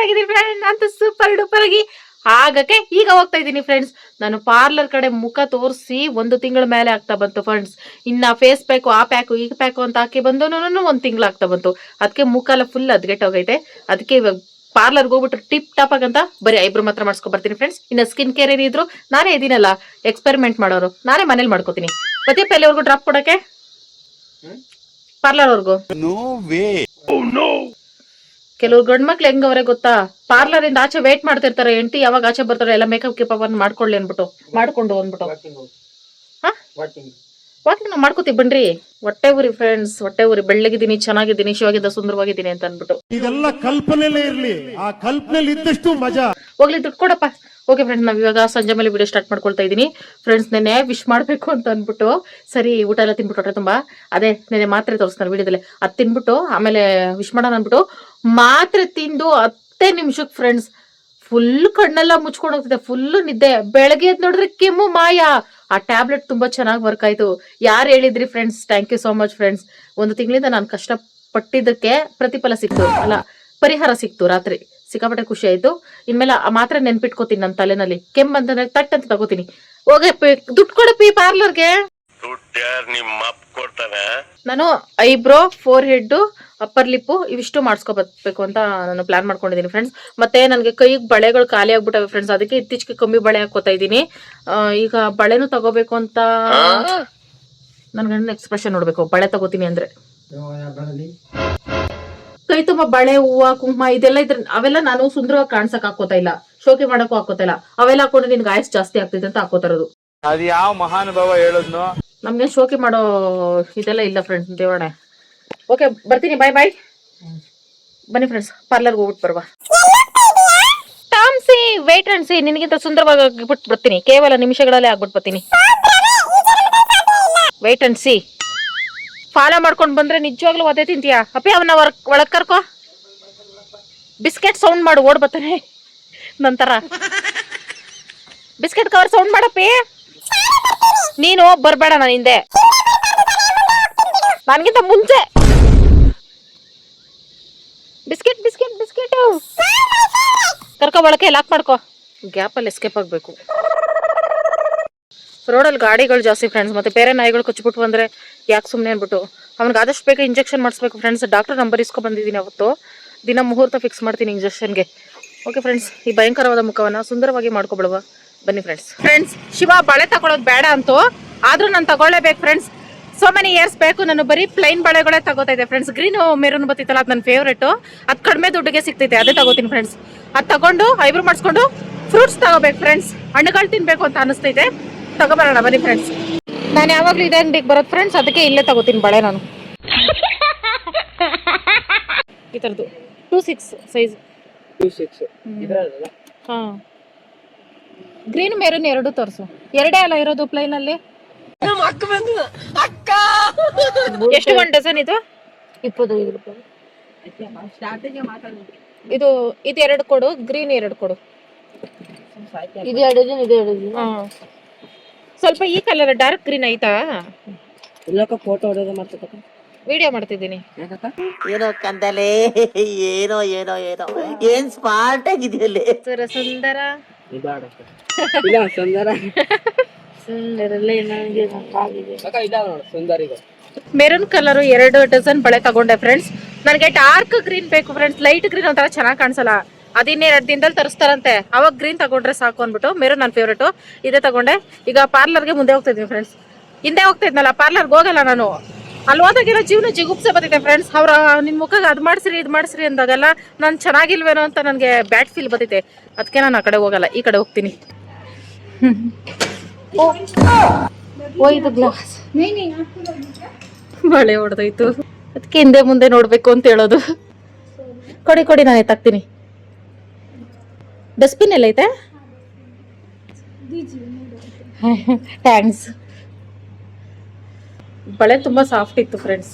ಚೆನ್ನಾಗಿದ್ದೀನಿ ಫ್ರೆಂಡ್, ನಾನು super duper ಆಗಿ ಆಗಕ್ಕೆ ಈಗ ಹೋಗ್ತಾ ಇದ್ದೀನಿ ಫ್ರೆಂಡ್ಸ್. ನಾನು ಪಾರ್ಲರ್ ಕಡೆ ಮುಖ ತೋರಿಸಿ 1 ತಿಂಗಳ ಮೇಲೆ ಆಗ್ತಾ ಬಂತು ಫ್ರೆಂಡ್ಸ್. ಇನ್ನ ಫೇಸ್ ಪ್ಯಾಕು ಆ ಪ್ಯಾಕು ಈಗ ಪ್ಯಾಕು ಅಂತ ಹಾಕಿ ಬಂದು 1 ತಿಂಗಳು ಆಗ್ತಾ ಬಂತು. ಅದಕ್ಕೆ ಮುಖ ಎಲ್ಲ ಫುಲ್ ಹೋಗೈತೆ. ಅದಕ್ಕೆ ಇವಾಗ ಪಾರ್ಲರ್ಗೆ ಹೋಗ್ಬಿಟ್ಟು ಟಿಪ್ ಟಾಪ್ ಆಗಂತ ಬರೀ ಐಬ್ರೋ ಮಾತ್ರ ಮಾಡ್ಸ್ಕೊ ಬರ್ತೀನಿ ಫ್ರೆಂಡ್ಸ್. ಇನ್ನ ಸ್ಕಿನ್ ಕೇರ್ ಏನಿದ್ರು ನಾನೇ ಇದೀನಲ್ಲ ಎಕ್ಸ್ಪೆರಿಮೆಂಟ್ ಮಾಡೋರು, ನಾನೇ ಮನೇಲಿ ಮಾಡ್ಕೋತೀನಿ. ಮತ್ತೆ ಪೆಲೆವರೆಗೂ ಡ್ರಾಪ್ ಕೊಡಕ್ಕೆ ಪಾರ್ಲರ್ ಅವ್ರಿಗೂ ಕೆಲವ್ರು ಗಂಡ್ ಮಕ್ಳು ಹೆಂಗವ್ರೆ ಗೊತ್ತಾ, ಪಾರ್ಲರ್ ಇಂದ ಆಚೆ ವೇಟ್ ಮಾಡ್ತಿರ್ತಾರೆ, ಎಂಟಿ ಯಾವಾಗ ಆಚೆ ಬರ್ತಾರೆ ಎಲ್ಲ ಮೇಕಪ್ ಕಿಪ್ ಮಾಡ್ಕೊಳ್ಳಿ ಅನ್ಬಿಟ್ಟು ಮಾಡ್ಕೊಂಡು ವಾಕಿಂಗ್ ನಾವು ಮಾಡ್ಕೋತೀವಿ ಬನ್ರಿ. ಹೊಟ್ಟೆ ಊರಿ ಫ್ರೆಂಡ್ಸ್, ಹೊಟ್ಟೆ ಊರಿ ಬೆಳ್ಳಗಿದ್ದೀನಿ, ಚೆನ್ನಾಗಿದ್ದೀನಿ, ಶಿವಾಗಿದ್ದ ಸುಂದರವಾಗಿದ್ದೀನಿ ಅಂತ ಅನ್ಬಿಟ್ಟು. ಇದೆಲ್ಲ ಕಲ್ಪನೆಲೇ ಇರ್ಲಿ, ಆ ಕಲ್ಪನೆಲಿ ಇದ್ದಷ್ಟು ಮಜಾ. ಹೋಗ್ಲಿ ದುಡ್ಡು ಕೊಡಪ್ಪ. ಓಕೆ ಫ್ರೆಂಡ್ಸ್, ನಾವ್ ಇವಾಗ ಸಂಜೆ ಮೇಲೆ ವಿಡಿಯೋ ಸ್ಟಾರ್ಟ್ ಮಾಡ್ಕೊಳ್ತಾ ಇದೀನಿ ಫ್ರೆಂಡ್ಸ್. ನೆನೆ ವಿಶ್ ಮಾಡ್ಬೇಕು ಅಂತ ಅನ್ಬಿಟ್ಟು ಸರಿ ಊಟ ಎಲ್ಲ ತಿನ್ಬಿಟ್ಟು ತುಂಬಾ ಅದೇ ನೆನೆ ಮಾತ್ರೆ ತೋರಿಸ್ತಾರೆ ವಿಡಿಯೋದಲ್ಲಿ, ಅದ್ ತಿನ್ಬಿಟ್ಟು ಆಮೇಲೆ ವಿಶ್ ಮಾಡೋಣ ಅನ್ಬಿಟ್ಟು ಮಾತ್ರೆ ತಿಂದು 10 ನಿಮಿಷಕ್ಕೆ ಫ್ರೆಂಡ್ಸ್ ಫುಲ್ ಕಣ್ಣೆಲ್ಲ ಮುಚ್ಕೊಂಡು ಹೋಗ್ತಿದೆ, ಫುಲ್ ನಿದ್ದೆ. ಬೆಳಗ್ಗೆ ಎದ್ದು ನೋಡಿದ್ರೆ ಕೆಮ್ಮು ಮಾಯ. ಆ ಟ್ಯಾಬ್ಲೆಟ್ ತುಂಬಾ ಚೆನ್ನಾಗಿ ವರ್ಕ್ ಆಯ್ತು. ಯಾರು ಹೇಳಿದ್ರಿ friends, thank you so much friends. 1 ತಿಂಗಳಿಂದ ನಾನು ಕಷ್ಟ ಪಟ್ಟಿದ್ದಕ್ಕೆ ಪ್ರತಿಫಲ ಸಿಕ್ತು, ಅಲ್ಲ ಪರಿಹಾರ ಸಿಕ್ತು. ರಾತ್ರಿ ಸಿಕ್ಕಾಪಟ್ಟೆ ಖುಷಿ ಆಯ್ತು. ಇನ್ಮೇಲೆ ಆ ಮಾತ್ರ ನೆನ್ಪಿಟ್ಕೋತೀನಿ ನನ್ನ ತಲೆನಲ್ಲಿ. ಕೆಮ್ಮು ಅಂತಂದ್ರೆ ತಟ್ ಅಂತ ತಗೋತೀನಿ. ಹೋಗಿ ದುಡ್ಡು ಕೊಡಪ್ಪಿ ಪಾರ್ಲರ್ಗೆ. ನಾನು eyebrow, four head, upper lip ಇವಿಷ್ಟು ಮಾಡಿಸ್ಕೋಬೇಕು ಅಂತ ನಾನು ಪ್ಲಾನ್ ಮಾಡ್ಕೊಂಡಿದ್ದೀನಿ ಫ್ರೆಂಡ್ಸ್. ಮತ್ತೆ ನನಗೆ ಕೈಗೆ ಬಳೆಗಳು ಖಾಲಿ ಆಗ್ಬಿಟ್ಟವೆ ಫ್ರೆಂಡ್ಸ್, ಅದಕ್ಕೆ ಇತ್ತೀಚೆಗೆ ಕಮ್ಮಿ ಬಳೆ ಹಾಕೋತಾ ಇದ್ದೀನಿ. ಈಗ ಬಳೆನೂ ತಗೋಬೇಕು ಅಂತ ನನ್ ಗಂಡನ ಎಕ್ಸ್ಪ್ರೆಷನ್ ನೋಡ್ಬೇಕು. ಬಳೆ ತಗೋತೀನಿ ಅಂದ್ರೆ ಕೈ ತುಂಬಾ ಬಳೆ, ಹೂವ, ಕುಂಕುಮ ಇದೆಲ್ಲ ಇದ್ರೆ ಅವೆಲ್ಲ ನಾನು ಸುಂದರವಾಗಿ ಕಾಣ್ಸಕ್ ಹಾಕೋತಾ ಇಲ್ಲ, ಶೋಕಿ ಮಾಡಕ್ಕೂ ಹಾಕೋತಾ ಇಲ್ಲ. ಅವೆಲ್ಲ ಹಾಕೊಂಡು ನಿನ್ಗೆ ಆಯಸ್ ಜಾಸ್ತಿ ಆಗ್ತಿದೆ ಅಂತ ಹಾಕೋತಾ ಇರೋದು. ಅದ್ ಯಾವ ಮಹಾನುಭಾವ ಹೇಳದ್ನು? ನಮ್ಗೆ ಶೋಕಿ ಮಾಡೋ ಇದೆಲ್ಲ ಇಲ್ಲ ಫ್ರೆಂಡ್ಸ್, ದೇವಣೆ. ಓಕೆ ಬರ್ತೀನಿ, ಬಾಯ್ ಬಾಯ್. ಬನ್ನಿ ಫ್ರೆಂಡ್ಸ್, ಪಾರ್ಲರ್ಗೆ ಹೋಗ್ಬಿಟ್ಟು ಬರುವ. ಟಾಮ್ಸಿ ವೇಟ್ ಅಂಡ್ ಸಿ, ನಿನಗಿಂತ ಸುಂದರವಾಗಿ ಆಗ್ಬಿಟ್ಟು ಬರ್ತೀನಿ. ಕೇವಲ ನಿಮಿಷಗಳಲ್ಲೇ ಆಗ್ಬಿಟ್ಟು ಬರ್ತೀನಿ. Wait and C. ಫಾಲೋ ಮಾಡ್ಕೊಂಡು ಬಂದ್ರೆ ನಿಜವಾಗ್ಲೂ ಅದೇ ತಿಂತೀಯಾ ಅಪ್ಪಿ? ಅವನ್ನ ಒಳಗ್ ಕರ್ಕೋ. ಬಿಸ್ಕೆಟ್ ಸೌಂಡ್ ಮಾಡು, ಓಡ್ ಬರ್ತಾನೆ ನಂತರ. ಬಿಸ್ಕೆಟ್ ಕವರ್ ಸೌಂಡ್ ಮಾಡಪ್ಪಿ. ನೀನು ಬರ್ಬೇಡ ನಾನು ಹಿಂದೆ, ನನ್ಗಿಂತ ಮುಂಚೆ. ಬಿಸ್ಕೆಟ್ ಬಿಸ್ಕೆಟ್ ಬಿಸ್ಕೆಟ್ ಕರ್ಕೊ, ಒಳಕ್ಕೆ ಲಾಕ್ ಮಾಡ್ಕೋ. ಗ್ಯಾಪಲ್ಲಿ ಎಸ್ಕೇಪ್ ಆಗ್ಬೇಕು. ರೋಡಲ್ಲಿ ಗಾಡಿಗಳು ಜಾಸ್ತಿ ಫ್ರೆಂಡ್ಸ್, ಮತ್ತೆ ಬೇರೆ ನಾಯಿಗಳು ಕಚ್ಬಿಟ್ಟು ಬಂದ್ರೆ ಯಾಕೆ ಸುಮ್ಮನೆ ಅನ್ಬಿಟ್ಟು ಅವ್ನಿಗೆ ಆದಷ್ಟು ಬೇಗ ಇಂಜೆಕ್ಷನ್ ಮಾಡಿಸ್ಬೇಕು ಫ್ರೆಂಡ್ಸ್. ಡಾಕ್ಟರ್ ನಂಬರ್ ಇಸ್ಕೊ ಬಂದಿದ್ದೀನಿ. ಅವತ್ತು ದಿನ ಮುಹೂರ್ತ ಫಿಕ್ಸ್ ಮಾಡ್ತೀನಿ ಇಂಜೆಕ್ಷನ್ಗೆ. ಓಕೆ ಫ್ರೆಂಡ್ಸ್, ಈ ಭಯಂಕರವಾದ ಮುಖವನ್ನ ಸುಂದರವಾಗಿ ಮಾಡ್ಕೊಬಿಡುವ. ಬನ್ನಿ ಫ್ರೆಂಡ್ಸ್. ಶಿವ ಬಳೆ ತಗೊಳೋದು ಬೇಡ ಅಂತೂ, ಆದ್ರೂ ನಾನು ತಗೊಳ್ಳೇಬೇಕು ಫ್ರೆಂಡ್ಸ್. ಸೋ ಮೆನಿ ಇಯರ್ಸ್ ಬೇಕು. ನಾನು ಬರೀ ಪ್ಲೈನ್ ಬಳೆಗಳೇ ತಗೋತಾ ಇದ್ದೆ ಫ್ರೆಂಡ್ಸ್. ಗ್ರೀನ್ ಮೆರೂನ್ ಬತ್ತಿತ್ತಲ್ಲ, ಅದು ನನ್ನ ಫೇವ್ರೇಟು. ಅದು ಕಡಿಮೆ ದುಡ್ಡಿಗೆ ಸಿಗ್ತೈತೆ, ಅದೇ ತಗೋತೀನಿ ಫ್ರೆಂಡ್ಸ್. ಅದು ತಗೊಂಡು ಐಬ್ರೋ ಮಾಡಿಸ್ಕೊಂಡು ಫ್ರೂಟ್ಸ್ ತಗೋಬೇಕು ಫ್ರೆಂಡ್ಸ್. ಹಣ್ಣುಗಳು ತಿನ್ಬೇಕು ಅಂತ ಅನಿಸ್ತೈತೆ, ತಗೋಬರೋಣ ಬನ್ನಿ ಫ್ರೆಂಡ್ಸ್. ನಾನು ಯಾವಾಗ್ಲೂ ಇದೇ ಅಂಗಡಿಗೆ ಬರೋದು ಫ್ರೆಂಡ್ಸ್, ಅದಕ್ಕೆ ಇಲ್ಲೇ ತಗೋತೀನಿ ಬಳೆ ನಾನು. ಈ ಥರದ್ದು 2-6 ಸೈಜ್. 2-6 ಹಾ, ಗ್ರೀನ್ ಮೆರೂನ್ ಎರಡು ತೋರಿಸು. ಎರಡೇ ಅಲ್ಲ ಇರೋದು ಪ್ಲೈನ್ ಅಲ್ಲಿ. ಎಷ್ಟು 1 ಡಜನ್ ಇದು? 25 ರೂಪಾಯಿ. ಇದು 2 ಕೊಡು, ಗ್ರೀನ್ 2 ಕೊಡು. ಇದು 2 ಡಜನ್, ಇದು 2 ಡಜನ್. ಸ್ವಲ್ಪ ಈ ಕಲರ್ ಡಾರ್ಕ್ ಗ್ರೀನ್ ಐತಾ? ಇಲ್ಲಕ್ಕ ಫೋಟೋ ಹೊಡೆದ ಮಾಡ್ತಕ್ಕ, ವಿಡಿಯೋ ಮಾಡ್ತಿದ್ದೀನಿ. ಏನೋ ಕಂದಲೆ, ಏನೋ ಏನೋ ಏನೋ ಏನ್ ಸ್ಮಾರ್ಟ್ ಆಗಿದೆಯಲ್ಲ. ಸುಂದರ ಇಲ್ಲ ಸುಂದರ ಸುಂದರಲ್ಲ ನನಗೆ ಆಗಿದೆ. ಸುಂದರಿಗಳು ಮೆರೂನ್ ಕಲರ್ 2 ಡಜನ್ ಬಳೆ ತಗೊಂಡೆ ಫ್ರೆಂಡ್ಸ್. ನನಗೆ ಡಾರ್ಕ್ ಗ್ರೀನ್ ಬೇಕು ಫ್ರೆಂಡ್ಸ್. ಲೈಟ್ ಗ್ರೀನ್ ಒಂಥರ ಚೆನ್ನಾಗಿ ಕಾಣಿಸಲ್ಲ. ಅದಿನ್ನೇ 2 ದಿನದಲ್ಲಿ ತರಿಸ್ತಾರಂತೆ, ಅವಾಗ ಗ್ರೀನ್ ತಗೊಂಡ್ರೆ ಸಾಕು ಅಂದ್ಬಿಟ್ಟು ಮೆರೂನ್ ನನ್ನ ಫೇವ್ರೇಟು, ಇದೇ ತಗೊಂಡೆ. ಈಗ ಪಾರ್ಲರ್ಗೆ ಮುಂದೆ ಹೋಗ್ತಾ ಇದ್ದೀನಿ ಫ್ರೆಂಡ್ಸ್. ಹಿಂದೆ ಹೋಗ್ತಾ ಇದ್ನಲ್ಲ, ಪಾರ್ಲರ್ಗೆ ಹೋಗಲ್ಲ ನಾನು. ಅಲ್ಲಿ ಹೋದಾಗೆಲ್ಲ ಜೀವನ ಜಿಗುಪ್ಸೆ ಬರ್ತೈತೆ ಫ್ರೆಂಡ್ಸ್. ಅವ್ರ ನಿಮ್ಮ ಮುಖಕ್ಕೆ ಅದು ಮಾಡಿಸ್ರಿ ಇದು ಮಾಡಿಸ್ರಿ ಅಂದಾಗೆಲ್ಲ ನಾನು ಚೆನ್ನಾಗಿಲ್ವೇನೋ ಅಂತ ನನಗೆ ಬ್ಯಾಡ್ ಫೀಲ್ ಬರ್ತೈತೆ. ಅದಕ್ಕೆ ನಾನು ಆ ಕಡೆ ಹೋಗಲ್ಲ, ಈ ಕಡೆ ಹೋಗ್ತೀನಿ. ಓ ಇದು ಗ್ಲಾಸ್ ಬಳೆ ಹೊಡೆದೋಯ್ತು, ಅದಕ್ಕೆ ಹಿಂದೆ ಮುಂದೆ ನೋಡ್ಬೇಕು ಅಂತ ಹೇಳೋದು. ಕೊಡಿ ಕೊಡಿ, ನಾನು ಎತ್ತಾಕ್ತೀನಿ. ಡಸ್ಟ್ಬಿನ್ ಎಲ್ಲ ಐತೆ? ಥ್ಯಾಂಕ್ಸ್. ಬಳೆ ತುಂಬಾ ಸಾಫ್ಟ್ ಇತ್ತು ಫ್ರೆಂಡ್ಸ್.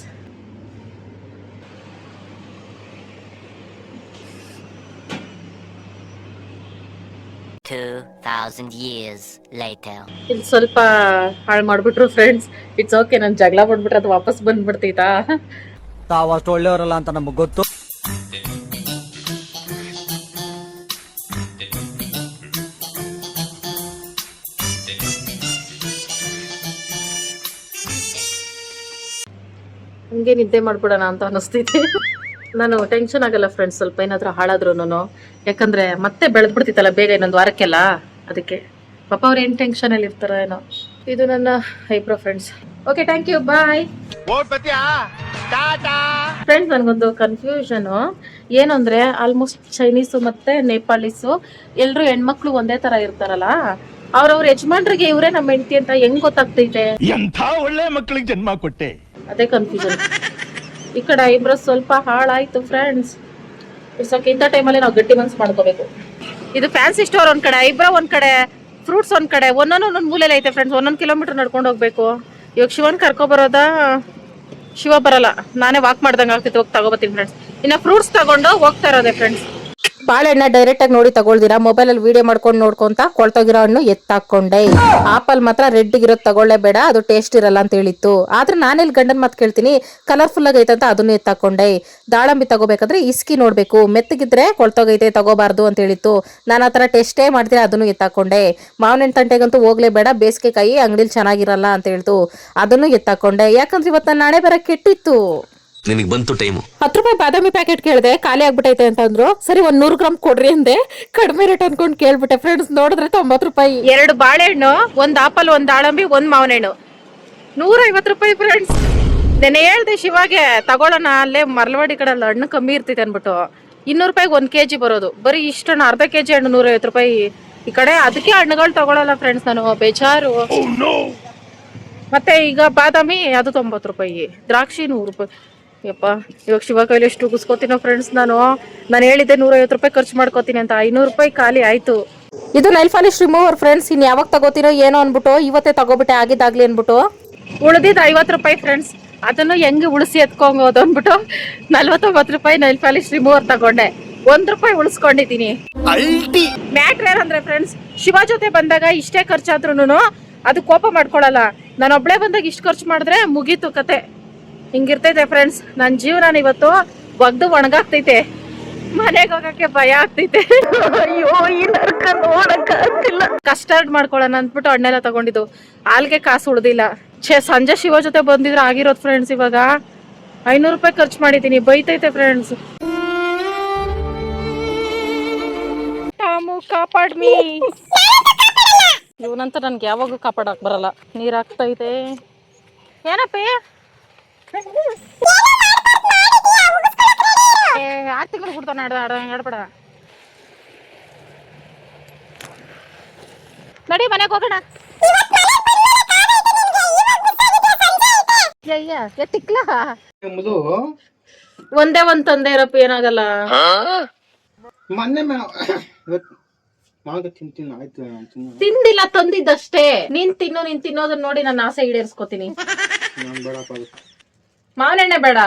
ಇಲ್ಲಿ ಸ್ವಲ್ಪ ಹಾಳು ಮಾಡ್ಬಿಟ್ರು ಫ್ರೆಂಡ್ಸ್. ಇಟ್ಸ್ ಓಕೆ, ನಾನು ಜಗಳ ಮಾಡ್ಬಿಟ್ರೆ ಅದು ವಾಪಸ್ ಬಂದ್ಬಿಡ್ತೈತಾ. ತಾವು ಅಷ್ಟು ಒಳ್ಳೆಯವರಲ್ಲ ಅಂತ ನಮಗ್ ಗೊತ್ತು. ಹಂಗೆ ನಿದ್ದೆ ಮಾಡ್ಬಿಡೋಣ ಅಂತ ಅನಿಸ್ತೈತಿ. ನಾನು ಟೆನ್ಷನ್ ಆಗಲ್ಲ ಫ್ರೆಂಡ್ಸ್, ಸ್ವಲ್ಪ ಏನಾದ್ರು ಹಾಳಾದ್ರೂ, ಯಾಕಂದ್ರೆ ಮತ್ತೆ ಬೆಳೆದ್ಬಿಡ್ತಿತ್ತಲ್ಲ ಬೇಗ ಇನ್ನೊಂದು ವಾರಕ್ಕೆಲ್ಲ, ಅದಕ್ಕೆ ಪಾಪ ಅವ್ರು ಏನ್ ಟೆನ್ಷನ್ ಅಲ್ಲಿ ಇರ್ತಾರ ಏನೋ. ಇದು ನನ್ನ eyebrow friends. Okay, thank you, bye friends. ನನ್ಗೊಂದು ಕನ್ಫ್ಯೂಷನ್ ಏನು ಅಂದ್ರೆ, ಆಲ್ಮೋಸ್ಟ್ ಚೈನೀಸು ಮತ್ತೆ ನೇಪಾಳೀಸು ಎಲ್ರು ಹೆಣ್ಮಕ್ಳು ಒಂದೇ ತರ ಇರ್ತಾರಲ್ಲ, ಅವ್ರವ್ರ ಯಜಮಾನ್ರಿಗೆ ಇವರೇ ನಮ್ಮ ಹೆಂಡತಿ ಅಂತ ಹೆಂಗ್ ಗೊತ್ತಾಗ್ತೈತೆ? ಎಂಥ ಒಳ್ಳೆ ಮಕ್ಕಳಿಗೆ ಜನ್ಮ ಕೊಟ್ಟೆ. ಅದೇ ಕನ್ಫ್ಯೂಷನ್. ಈ ಕಡೆ ಐಬ್ರೋ ಸ್ವಲ್ಪ ಹಾಳಾಯ್ತು ಫ್ರೆಂಡ್ಸ್. ಇರ್ಸೋಕೆ ಇಂಥ ಟೈಮಲ್ಲಿ ನಾವು ಗಟ್ಟಿ ಮನ್ಸು ಮಾಡ್ಕೋಬೇಕು. ಇದು ಫ್ಯಾನ್ಸಿ ಸ್ಟೋರ್ ಒಂದ್ ಕಡೆ, ಐಬ್ರೋ ಒಂದ್ ಕಡೆ, ಫ್ರೂಟ್ಸ್ ಒಂದ್ ಕಡೆ, ಒಂದೊಂದು ಮೂಲೆಯಲ್ಲಿ ಐತೆ ಫ್ರೆಂಡ್ಸ್. 1 ಕಿಲೋಮೀಟರ್ ನಡ್ಕೊಂಡು ಹೋಗ್ಬೇಕು. ಇವಾಗ ಶಿವನ್ ಕರ್ಕೊ ಬರೋದಾ? ಶಿವ ಬರಲ್ಲ, ನಾನೇ ವಾಕ್ ಮಾಡ್ದಂಗೆ ಆಗ್ತಿತ್ತು. ಹೋಗಿ ತಗೋಬತ್ತೀನಿ ಫ್ರೆಂಡ್ಸ್. ಇನ್ನ ಫ್ರೂಟ್ಸ್ ತಗೊಂಡು ಹೋಗ್ತಾ ಇರೋದೆ ಫ್ರೆಂಡ್ಸ್. ಬಾಳೆಹಣ್ಣ ಡೈರೆಕ್ಟ್ ಆಗಿ ನೋಡಿ ತಗೊಳ್ದಿರಾ, ಮೊಬೈಲ್ ಅಲ್ಲಿ ವಿಡಿಯೋ ಮಾಡ್ಕೊಂಡು ನೋಡ್ಕೊಂತ ಕೊಳ್ತೋಗಿರೋ ಹಣ್ಣು ಎತ್ತಾಕೊಂಡೆ. ಆಪಲ್ ಮಾತ್ರ ರೆಡ್ ಇರೋದ್ ತಗೊಳ್ಳೇಬೇಡ, ಅದು ಟೇಸ್ಟ್ ಇರಲ್ಲ ಅಂತ ಹೇಳಿತ್ತು. ಆದ್ರೆ ನಾನೆಲ್ಲಿ ಗಂಡನ್ ಮಾತು ಕೇಳ್ತೀನಿ, ಕಲರ್ಫುಲ್ ಆಗಿ ಐತಂತ ಅದನ್ನು ಎತ್ತಾಕೊಂಡೆ. ದಾಳಂಬಿ ತಗೋಬೇಕಾದ್ರೆ ಇಸ್ಕಿ ನೋಡ್ಬೇಕು, ಮೆತ್ತಗಿದ್ರೆ ಕೊಳ್ತೋಗೈತೆ ತಗೋಬಾರ್ದು ಅಂತ ಹೇಳಿತ್ತು. ನಾನು ಆತರ ಟೆಸ್ಟೇ ಮಾಡ್ತೀನಿ, ಅದನ್ನು ಎತ್ತಾಕೊಂಡೆ. ಮಾವಿನ ತಂಟೆಗಂತೂ ಹೋಗ್ಲೇಬೇಡ, ಬೇಸಿಗೆ ಕಾಯಿ ಅಂಗಡಿಲಿ ಚೆನ್ನಾಗಿರಲ್ಲ ಅಂತ ಹೇಳ್ತು, ಅದನ್ನು ಎತ್ತಾಕೊಂಡೆ. ಯಾಕಂದ್ರೆ ಇವತ್ತು ನಾಳೆ ಬರ ಕೆಟ್ಟಿತ್ತು. ನಿನಗೆ ಬಂತು ಟೈಮು. 10 ರೂಪಾಯಿ ಬಾದಾಮಿ ಪ್ಯಾಕೆಟ್ ಕೇಳಿದೆ, ಖಾಲಿ ಆಗ್ಬಿಟ್ಟೈತೆ ಅಂತ ಅಂದ್ರು. ಸರಿ 100 ಗ್ರಾಮ್ ಕೊಡ್ರಿ ಅಂದೆ, ಕಡಿಮೆ ರೇಟ್ ಅನ್ಕೊಂಡ್ ಕೇಳ್ಬಿಟ್ಟೆ ಫ್ರೆಂಡ್ಸ್. ನೋಡಿದ್ರೆ 90 ರೂಪಾಯಿ. 2 ಬಾಳೆಹಣ್ಣು, 1 ಆಪಲ್, 1 ದಾಳಂಬಿ, 1 ಮಾವಿನ ಹಣ್ಣು, 150 ರೂಪಾಯಿ ಫ್ರೆಂಡ್ಸ್. ನೆನೆ ಹೇಳ್ದೆ ಶಿವಾಗೆ ತಗೊಳ್ಳೋಣ, ಅಲ್ಲೇ ಮರಳವಾಡಿ ಕಡೆ ಅಲ್ಲ ಹಣ್ಣು ಕಮ್ಮಿ ಇರ್ತೈತೆ ಅನ್ಬಿಟ್ಟು 200 ರೂಪಾಯಿಗೆ 1 kg ಬರೋದು. ಬರೀ ಇಷ್ಟನ್ನು ಅರ್ಧ kg ಹಣ್ಣು 150 ರೂಪಾಯಿ ಈ ಕಡೆ. ಅದಕ್ಕೆ ಹಣ್ಣುಗಳು ತಗೊಳ್ಳಲ್ಲ ಫ್ರೆಂಡ್ಸ್, ನಾನು ಬೇಜಾರು. ಮತ್ತೆ ಈಗ ಬಾದಾಮಿ ಅದು 90 ರೂಪಾಯಿ, ದ್ರಾಕ್ಷಿ 100 ರೂಪಾಯಿ. ಯಪ್ಪ, ಇವಾಗ ಶಿವ ಕೈಲಿ ಎಷ್ಟು ಉಗಿಸ್ಕೋತೀನೋ ಫ್ರೆಂಡ್ಸ್. ನಾನು ಹೇಳಿದ್ದೆ 150 ರೂಪಾಯಿ ಖರ್ಚು ಮಾಡ್ಕೋತೀನಿ ಅಂತ, 500 ರೂಪಾಯಿ ಖಾಲಿ ಆಯ್ತು. ಇದು ನೈಲ್ ಪಾಲಿಶ್ ರಿಮೂವರ್ ಫ್ರೆಂಡ್ಸ್. ಇನ್ ಯಾವಾಗ ತಗೋತೀನೋ ಏನೋ ಅನ್ಬಿಟ್ಟು ಇವತ್ತೇ ತಗೋಬಿಟ್ಟೆ, ಆಗಿದ್ದಾಗ್ಲಿ ಅನ್ಬಿಟ್ಟು. ಉಳಿದಿದ್ದು 50 ರೂಪಾಯಿ ಫ್ರೆಂಡ್ಸ್. ಅದನ್ನು ಹೆಂಗೆ ಉಳಿಸಿ ಎತ್ಕೊಂಗೋದು ಅಂದ್ಬಿಟ್ಟು 49 ರೂಪಾಯಿ ನೈಲ್ ಪಾಲಿಶ್ ರಿಮೂವರ್ ತಗೊಂಡೆ. 1 ರೂಪಾಯಿ ಉಳಿಸ್ಕೊಂಡಿದ್ದೀನಿ. ಮ್ಯಾಟ್ರ್ ಏನಂದ್ರೆ ಫ್ರೆಂಡ್ಸ್, ಶಿವ ಜೊತೆ ಬಂದಾಗ ಇಷ್ಟೇ ಖರ್ಚಾದ್ರೂ ಅದು ಕೋಪ ಮಾಡ್ಕೊಳಲ್ಲ. ನಾನು ಒಬ್ಳೆ ಬಂದಾಗ ಇಷ್ಟು ಖರ್ಚು ಮಾಡಿದ್ರೆ ಮುಗೀತು ಕತೆ. ಹಿಂಗಿರ್ತೈತೆ ಫ್ರೆಂಡ್ಸ್ ನನ್ನ ಜೀವನ. ಇವತ್ತು ಒಗ್ದು ಒಣಗಾಗ್ತೈತೆ, ಮನೆಗೆ ಹೋಗಕ್ಕೆ ಭಯ ಆಗ್ತೈತೆ. ಅಯ್ಯೋ, ಈ ನರ್ಕ ನೋಡಕ್ ಆಗ್ತಿಲ್ಲ. ಕಸ್ಟರ್ಡ್ ಮಾಡ್ಕೊಳ್ಳೋಣ ಅಂದ್ಬಿಟ್ಟು ಹಣ್ಣೆಲ್ಲ ತಗೊಂಡಿದ್ದು, ಹಾಲ್ಗೆ ಕಾಸು ಉಳ್ದಿಲ್ಲ. ಸಂಜೆ ಶಿವ ಜೊತೆ ಬಂದಿದ್ರೆ ಆಗಿರೋದು ಫ್ರೆಂಡ್ಸ್. ಇವಾಗ 500 ರೂಪಾಯಿ ಖರ್ಚು ಮಾಡಿದ್ದೀನಿ, ಬೈತೈತೆ ಫ್ರೆಂಡ್ಸ್. ಟಾಮು ಕಾಪಾಡ್ ಮೀ. ಇವನಂತ ನನ್ಗೆ ಯಾವಾಗೂ ಕಾಪಾಡಕ್ ಬರಲ್ಲ. ನೀರ್ ಹಾಕ್ತೈತೆ. ಏನಪ್ಪ 6 ತಿಂಗಳು ಬಿಡ್ತಾನ ಆಡ್ಬೇಡ. ನಡಿ ಮನೆಗೆ ಹೋಗೋಣ. ತಿಕ್ಲ ಒಂದೇ ಒಂದ್ ತಂದೆ ಇರಪ್ಪ, ಏನಾಗಲ್ಲ. ತಿಂದಿಲ್ಲ, ತಂದಿದ್ದಷ್ಟೇ. ನೀನ್ ತಿನ್ನೋದನ್ನ ನೋಡಿ ನನ್ನ ಆಸೆ ಈಡೇರಿಸ್ಕೋತೀನಿ. ಮಾವಿನೆಣ್ಣೆ ಬೇಡ.